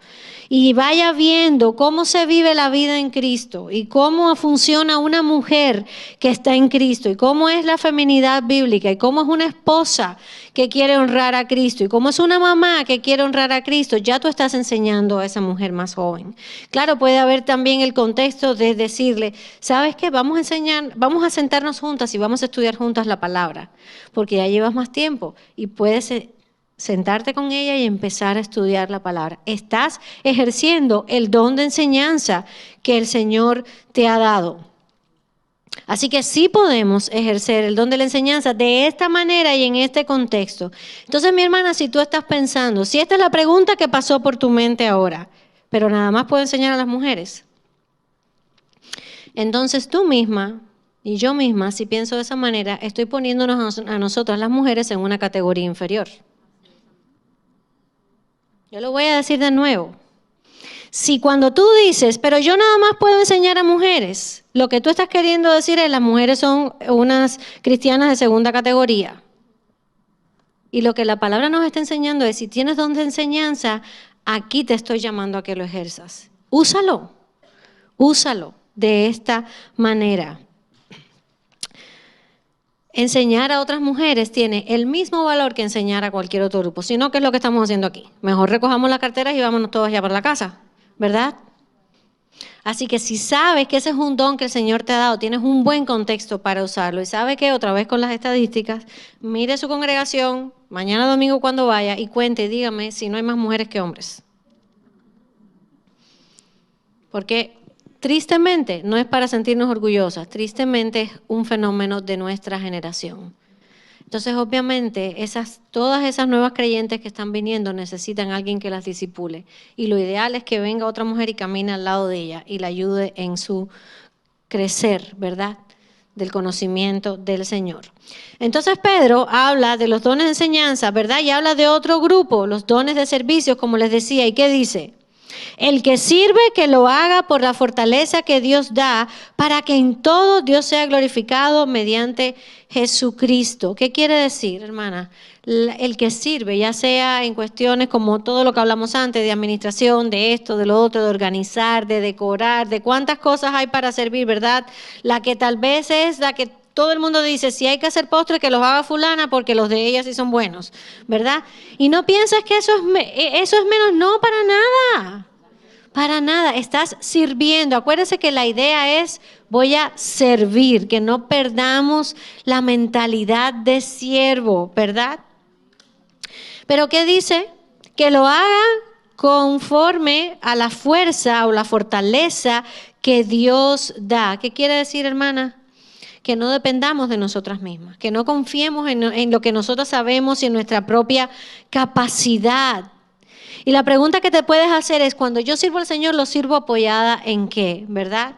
y vaya viendo cómo se vive la vida en Cristo y cómo funciona una mujer que está en Cristo y cómo es la feminidad bíblica y cómo es una esposa que quiere honrar a Cristo y cómo es una mamá que quiere honrar a Cristo, ya tú estás enseñando a esa mujer más joven. Claro, puede haber también el contexto de decirle, ¿sabes qué? Vamos a sentarnos juntas y vamos a estudiar juntas la palabra, porque ya llevas más tiempo y puedes sentarte con ella y empezar a estudiar la palabra. Estás ejerciendo el don de enseñanza que el Señor te ha dado. Así que sí podemos ejercer el don de la enseñanza de esta manera y en este contexto. Entonces, mi hermana, si tú estás pensando, si esta es la pregunta que pasó por tu mente ahora, pero nada más puedo enseñar a las mujeres. Entonces tú misma y yo misma, si pienso de esa manera, estoy poniéndonos a nosotras las mujeres en una categoría inferior. Yo lo voy a decir de nuevo. Si cuando tú dices, pero yo nada más puedo enseñar a mujeres, lo que tú estás queriendo decir es las mujeres son unas cristianas de segunda categoría. Y lo que la palabra nos está enseñando es, si tienes don de enseñanza, aquí te estoy llamando a que lo ejerzas. Úsalo de esta manera. Enseñar a otras mujeres tiene el mismo valor que enseñar a cualquier otro grupo. Si no, ¿qué es lo que estamos haciendo aquí? Mejor recojamos las carteras y vámonos todos ya para la casa, ¿verdad? Así que si sabes que ese es un don que el Señor te ha dado, tienes un buen contexto para usarlo. Y sabe que otra vez con las estadísticas, mire su congregación, mañana domingo cuando vaya y cuente y dígame si no hay más mujeres que hombres. Porque tristemente, no es para sentirnos orgullosas, tristemente es un fenómeno de nuestra generación. Entonces, obviamente, todas esas nuevas creyentes que están viniendo necesitan a alguien que las discipule. Y lo ideal es que venga otra mujer y camine al lado de ella y la ayude en su crecer, ¿verdad?, del conocimiento del Señor. Entonces, Pedro habla de los dones de enseñanza, ¿verdad?, y habla de otro grupo, los dones de servicios, como les decía. ¿Y qué dice? El que sirve, que lo haga por la fortaleza que Dios da, para que en todo Dios sea glorificado mediante Jesucristo. ¿Qué quiere decir, hermana? El que sirve, ya sea en cuestiones como todo lo que hablamos antes, de administración, de esto, de lo otro, de organizar, de decorar, de cuántas cosas hay para servir, ¿verdad? La que tal vez es la que todo el mundo dice, si hay que hacer postres, que los haga fulana porque los de ella sí son buenos, ¿verdad? Y no piensas que eso es menos, no, para nada. Para nada, estás sirviendo. Acuérdese que la idea es, voy a servir, que no perdamos la mentalidad de siervo, ¿verdad? Pero ¿qué dice? Que lo haga conforme a la fuerza o la fortaleza que Dios da. ¿Qué quiere decir, hermana? Que no dependamos de nosotras mismas, que no confiemos en lo que nosotros sabemos y en nuestra propia capacidad. Y la pregunta que te puedes hacer es, cuando yo sirvo al Señor, ¿lo sirvo apoyada en qué? ¿Verdad?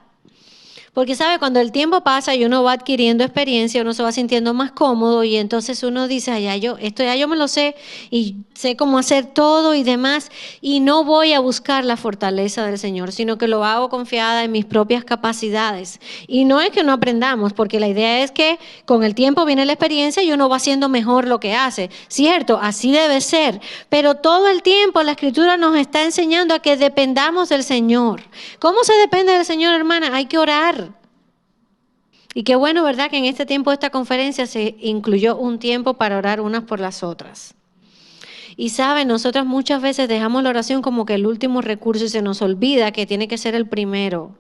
Porque, ¿sabe? Cuando el tiempo pasa y uno va adquiriendo experiencia, uno se va sintiendo más cómodo y entonces uno dice, esto ya yo me lo sé y sé cómo hacer todo y demás, y no voy a buscar la fortaleza del Señor, sino que lo hago confiada en mis propias capacidades. Y no es que no aprendamos, porque la idea es que con el tiempo viene la experiencia y uno va haciendo mejor lo que hace. Cierto, así debe ser, pero todo el tiempo la Escritura nos está enseñando a que dependamos del Señor. ¿Cómo se depende del Señor, hermana? Hay que orar. Y qué bueno, ¿verdad? Que en este tiempo de esta conferencia se incluyó un tiempo para orar unas por las otras. Y saben, nosotras muchas veces dejamos la oración como que el último recurso y se nos olvida que tiene que ser el primero.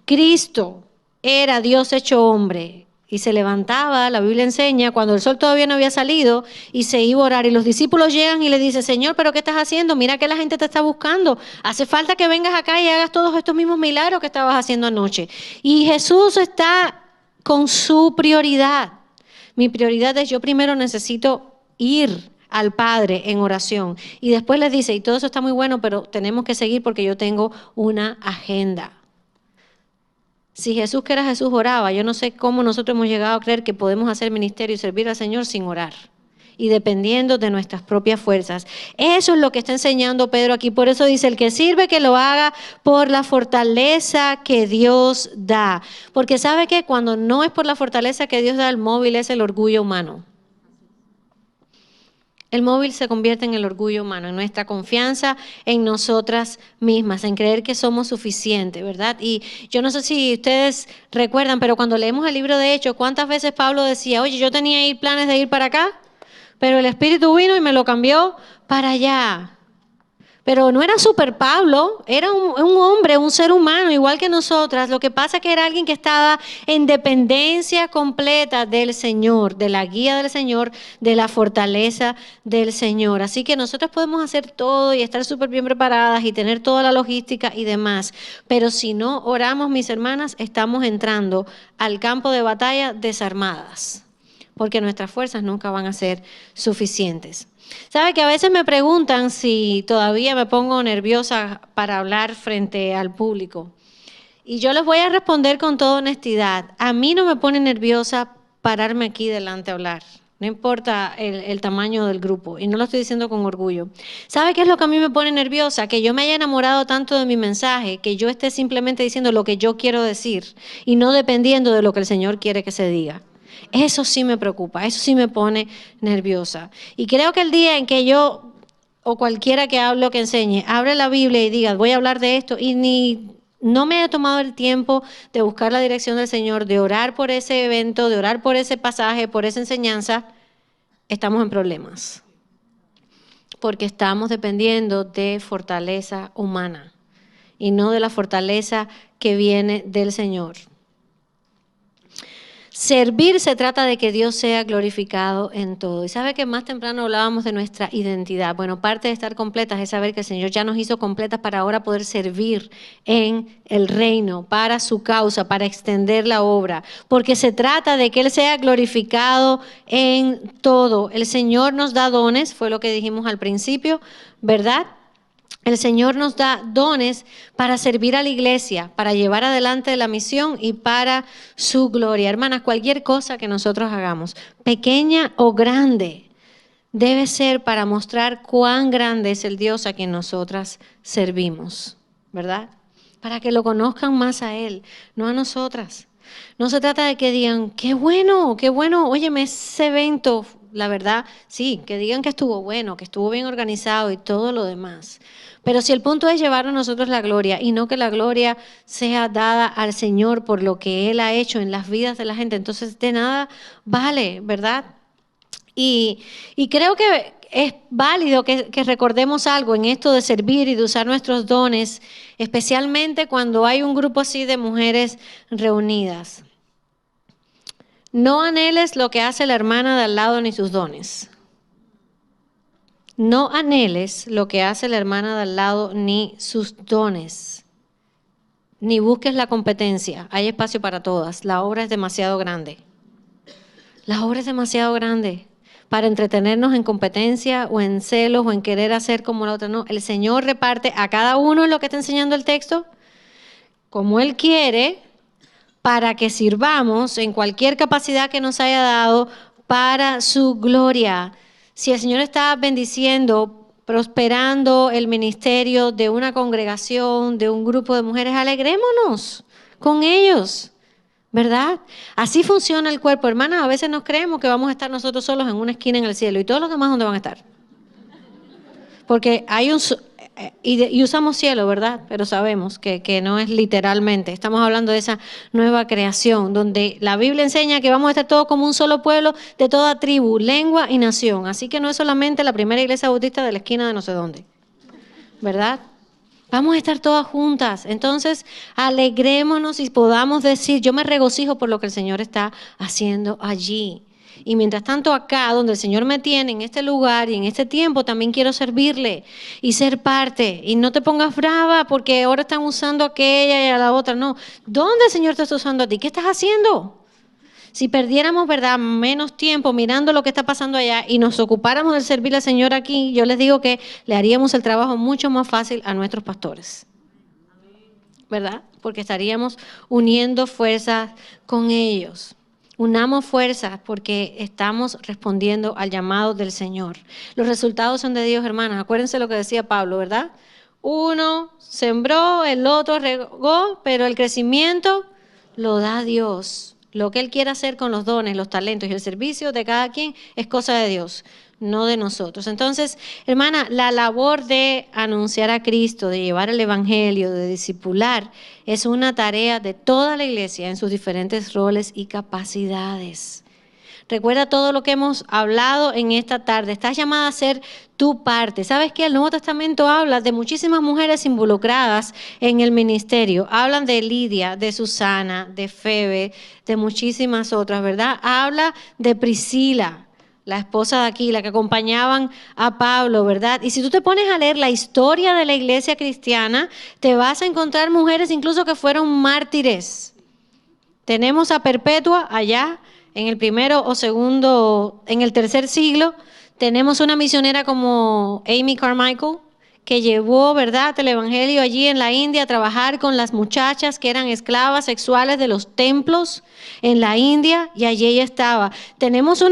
Cristo era Dios hecho hombre y se levantaba, la Biblia enseña, cuando el sol todavía no había salido y se iba a orar. Y los discípulos llegan y le dicen, Señor, ¿pero qué estás haciendo? Mira que la gente te está buscando. Hace falta que vengas acá y hagas todos estos mismos milagros que estabas haciendo anoche. Y Jesús está con su prioridad. Mi prioridad es yo primero necesito ir al Padre en oración. Y después les dice, y todo eso está muy bueno, pero tenemos que seguir porque yo tengo una agenda. Si Jesús, que era Jesús, oraba, yo no sé cómo nosotros hemos llegado a creer que podemos hacer ministerio y servir al Señor sin orar y dependiendo de nuestras propias fuerzas. Eso es lo que está enseñando Pedro aquí. Por eso dice, el que sirve que lo haga por la fortaleza que Dios da. Porque sabe que cuando no es por la fortaleza que Dios da, el móvil es el orgullo humano. El móvil se convierte en el orgullo humano, en nuestra confianza en nosotras mismas, en creer que somos suficientes, ¿verdad? Y yo no sé si ustedes recuerdan, pero cuando leemos el libro de Hechos, ¿cuántas veces Pablo decía, oye, yo tenía ahí planes de ir para acá, pero el Espíritu vino y me lo cambió para allá? Pero no era super Pablo, era un hombre, un ser humano, igual que nosotras. Lo que pasa es que era alguien que estaba en dependencia completa del Señor, de la guía del Señor, de la fortaleza del Señor. Así que nosotros podemos hacer todo y estar súper bien preparadas y tener toda la logística y demás. Pero si no oramos, mis hermanas, estamos entrando al campo de batalla desarmadas, porque nuestras fuerzas nunca van a ser suficientes. ¿Sabe que a veces me preguntan si todavía me pongo nerviosa para hablar frente al público? Y yo les voy a responder con toda honestidad. A mí no me pone nerviosa pararme aquí delante a hablar. No importa el tamaño del grupo. Y no lo estoy diciendo con orgullo. ¿Sabe qué es lo que a mí me pone nerviosa? Que yo me haya enamorado tanto de mi mensaje, que yo esté simplemente diciendo lo que yo quiero decir y no dependiendo de lo que el Señor quiere que se diga. Eso sí me preocupa, eso sí me pone nerviosa. Y creo que el día en que yo, o cualquiera que hable o que enseñe, abre la Biblia y diga, voy a hablar de esto, y no me he tomado el tiempo de buscar la dirección del Señor, de orar por ese evento, de orar por ese pasaje, por esa enseñanza, estamos en problemas. Porque estamos dependiendo de fortaleza humana y no de la fortaleza que viene del Señor. Servir se trata de que Dios sea glorificado en todo. Y sabe que más temprano hablábamos de nuestra identidad. Bueno, parte de estar completas es saber que el Señor ya nos hizo completas para ahora poder servir en el reino, para su causa, para extender la obra. Porque se trata de que Él sea glorificado en todo. El Señor nos da dones, fue lo que dijimos al principio, ¿verdad? El Señor nos da dones para servir a la iglesia, para llevar adelante la misión y para su gloria. Hermanas, cualquier cosa que nosotros hagamos, pequeña o grande, debe ser para mostrar cuán grande es el Dios a quien nosotras servimos, ¿verdad? Para que lo conozcan más a Él, no a nosotras. No se trata de que digan, qué bueno, óyeme, ese evento, la verdad, sí, que digan que estuvo bueno, que estuvo bien organizado y todo lo demás. Pero si el punto es llevar a nosotros la gloria y no que la gloria sea dada al Señor por lo que Él ha hecho en las vidas de la gente, entonces de nada vale, ¿verdad? Y creo que es válido que recordemos algo en esto de servir y de usar nuestros dones, especialmente cuando hay un grupo así de mujeres reunidas. No anheles lo que hace la hermana de al lado ni sus dones. No anheles lo que hace la hermana de al lado ni sus dones. Ni busques la competencia. Hay espacio para todas. La obra es demasiado grande. La obra es demasiado grande para entretenernos en competencia o en celos o en querer hacer como la otra. No, el Señor reparte a cada uno lo que está enseñando el texto como Él quiere para que sirvamos en cualquier capacidad que nos haya dado para su gloria. Si el Señor está bendiciendo, prosperando el ministerio de una congregación, de un grupo de mujeres, alegrémonos con ellos, ¿verdad? Así funciona el cuerpo, hermanas. A veces nos creemos que vamos a estar nosotros solos en una esquina en el cielo y todos los demás, ¿dónde van a estar? Porque hay y usamos cielo, ¿verdad? Pero sabemos que no es literalmente. Estamos hablando de esa nueva creación, donde la Biblia enseña que vamos a estar todos como un solo pueblo de toda tribu, lengua y nación. Así que no es solamente la primera iglesia bautista de la esquina de no sé dónde, ¿verdad? Vamos a estar todas juntas. Entonces, alegrémonos y podamos decir, yo me regocijo por lo que el Señor está haciendo allí. Y mientras tanto acá, donde el Señor me tiene, en este lugar y en este tiempo, también quiero servirle y ser parte. Y no te pongas brava porque ahora están usando a aquella y a la otra. No, ¿dónde el Señor te está usando a ti? ¿Qué estás haciendo? Si perdiéramos, ¿verdad?, menos tiempo mirando lo que está pasando allá y nos ocupáramos de servir al Señor aquí, yo les digo que le haríamos el trabajo mucho más fácil a nuestros pastores, ¿verdad? Porque estaríamos uniendo fuerzas con ellos. Unamos fuerzas porque estamos respondiendo al llamado del Señor. Los resultados son de Dios, hermanas. Acuérdense lo que decía Pablo, ¿verdad? Uno sembró, el otro regó, pero el crecimiento lo da Dios. Lo que Él quiere hacer con los dones, los talentos y el servicio de cada quien es cosa de Dios, no de nosotros. Entonces, hermana, la labor de anunciar a Cristo, de llevar el Evangelio, de discipular, es una tarea de toda la iglesia en sus diferentes roles y capacidades. Recuerda todo lo que hemos hablado en esta tarde. Estás llamada a hacer tu parte. ¿Sabes qué? El Nuevo Testamento habla de muchísimas mujeres involucradas en el ministerio. Hablan de Lidia, de Susana, de Febe, de muchísimas otras, ¿verdad? Habla de Priscila, la esposa de Aquila, que acompañaban a Pablo, ¿verdad? Y si tú te pones a leer la historia de la iglesia cristiana, te vas a encontrar mujeres incluso que fueron mártires. Tenemos a Perpetua allá en el primero o segundo, en el tercer siglo. Tenemos una misionera como Amy Carmichael, que llevó, ¿verdad?, el evangelio allí en la India a trabajar con las muchachas que eran esclavas sexuales de los templos en la India, y allí ella estaba. Tenemos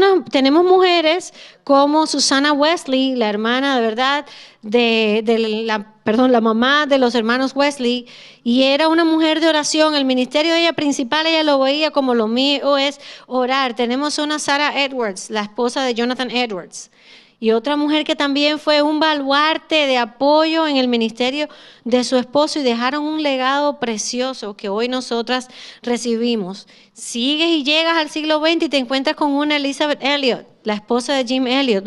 mujeres como Susana Wesley, la hermana, de verdad, la mamá de los hermanos Wesley, y era una mujer de oración. El ministerio de ella principal, ella lo veía como lo mío es orar. Tenemos una Sarah Edwards, la esposa de Jonathan Edwards, y otra mujer que también fue un baluarte de apoyo en el ministerio de su esposo, y dejaron un legado precioso que hoy nosotras recibimos. Sigues y llegas al siglo XX y te encuentras con una Elizabeth Elliot, la esposa de Jim Elliot,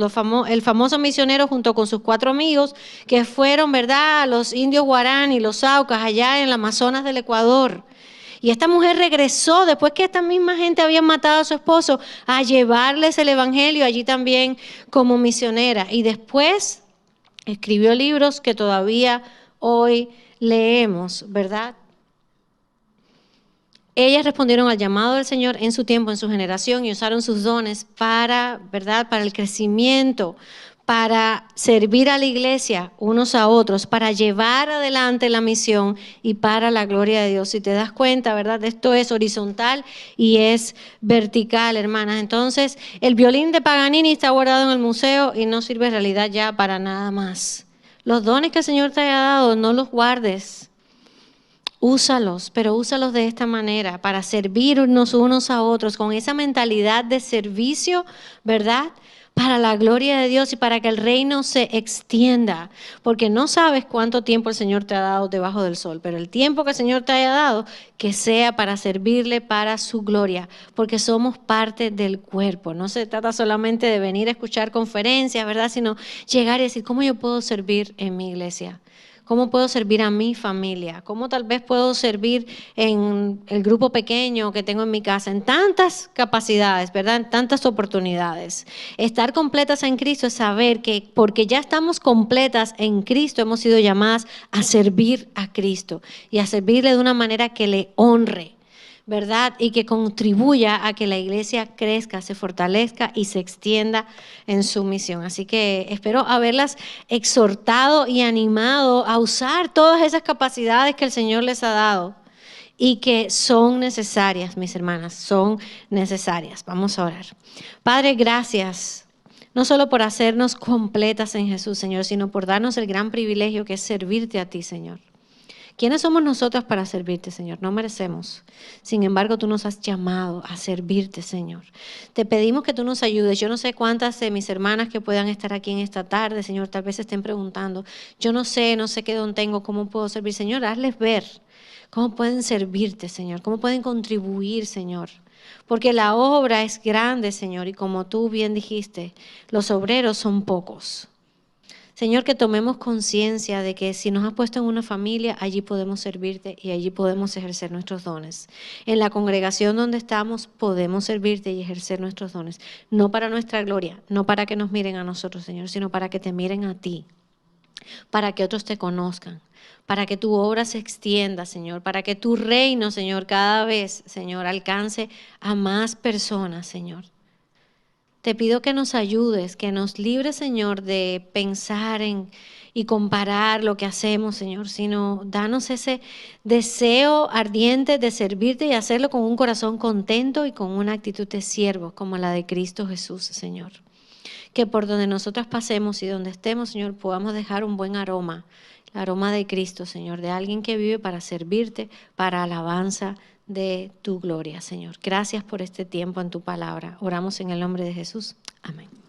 el famoso misionero, junto con sus 4 amigos que fueron, ¿verdad?, a los indios Guarani, los Aucas, allá en el Amazonas del Ecuador. Y esta mujer regresó, después que esta misma gente había matado a su esposo, a llevarles el evangelio allí también como misionera. Y después escribió libros que todavía hoy leemos, ¿verdad? Ellas respondieron al llamado del Señor en su tiempo, en su generación, y usaron sus dones para, ¿verdad?, para el crecimiento, para servir a la iglesia unos a otros, para llevar adelante la misión y para la gloria de Dios. Si te das cuenta, ¿verdad?, esto es horizontal y es vertical, hermanas. Entonces, el violín de Paganini está guardado en el museo y no sirve en realidad ya para nada más. Los dones que el Señor te haya dado, no los guardes. Úsalos, pero úsalos de esta manera, para servirnos unos a otros, con esa mentalidad de servicio, ¿verdad?, para la gloria de Dios y para que el reino se extienda. Porque no sabes cuánto tiempo el Señor te ha dado debajo del sol, pero el tiempo que el Señor te haya dado, que sea para servirle para su gloria, porque somos parte del cuerpo. No se trata solamente de venir a escuchar conferencias, ¿verdad?, sino llegar y decir, ¿cómo yo puedo servir en mi iglesia? ¿Cómo puedo servir a mi familia? ¿Cómo tal vez puedo servir en el grupo pequeño que tengo en mi casa? En tantas capacidades, ¿verdad? En tantas oportunidades. Estar completas en Cristo es saber que porque ya estamos completas en Cristo, hemos sido llamadas a servir a Cristo y a servirle de una manera que le honre, ¿verdad?, y que contribuya a que la iglesia crezca, se fortalezca y se extienda en su misión. Así que espero haberlas exhortado y animado a usar todas esas capacidades que el Señor les ha dado y que son necesarias, mis hermanas, son necesarias. Vamos a orar. Padre, gracias, no solo por hacernos completas en Jesús, Señor, sino por darnos el gran privilegio que es servirte a ti, Señor. ¿Quiénes somos nosotros para servirte, Señor? No merecemos. Sin embargo, tú nos has llamado a servirte, Señor. Te pedimos que tú nos ayudes. Yo no sé cuántas de mis hermanas que puedan estar aquí en esta tarde, Señor, tal vez estén preguntando. Yo no sé qué don tengo, cómo puedo servir. Señor, hazles ver cómo pueden servirte, Señor, cómo pueden contribuir, Señor. Porque la obra es grande, Señor, y como tú bien dijiste, los obreros son pocos. Señor, que tomemos conciencia de que si nos has puesto en una familia, allí podemos servirte y allí podemos ejercer nuestros dones. En la congregación donde estamos, podemos servirte y ejercer nuestros dones. No para nuestra gloria, no para que nos miren a nosotros, Señor, sino para que te miren a ti, para que otros te conozcan, para que tu obra se extienda, Señor, para que tu reino, Señor, cada vez, Señor, alcance a más personas, Señor. Te pido que nos ayudes, que nos libres, Señor, de pensar y comparar lo que hacemos, Señor, sino danos ese deseo ardiente de servirte y hacerlo con un corazón contento y con una actitud de siervo como la de Cristo Jesús, Señor. Que por donde nosotras pasemos y donde estemos, Señor, podamos dejar un buen aroma, el aroma de Cristo, Señor, de alguien que vive para servirte, para alabanza de tu gloria, Señor. Gracias por este tiempo en tu palabra. Oramos en el nombre de Jesús. Amén.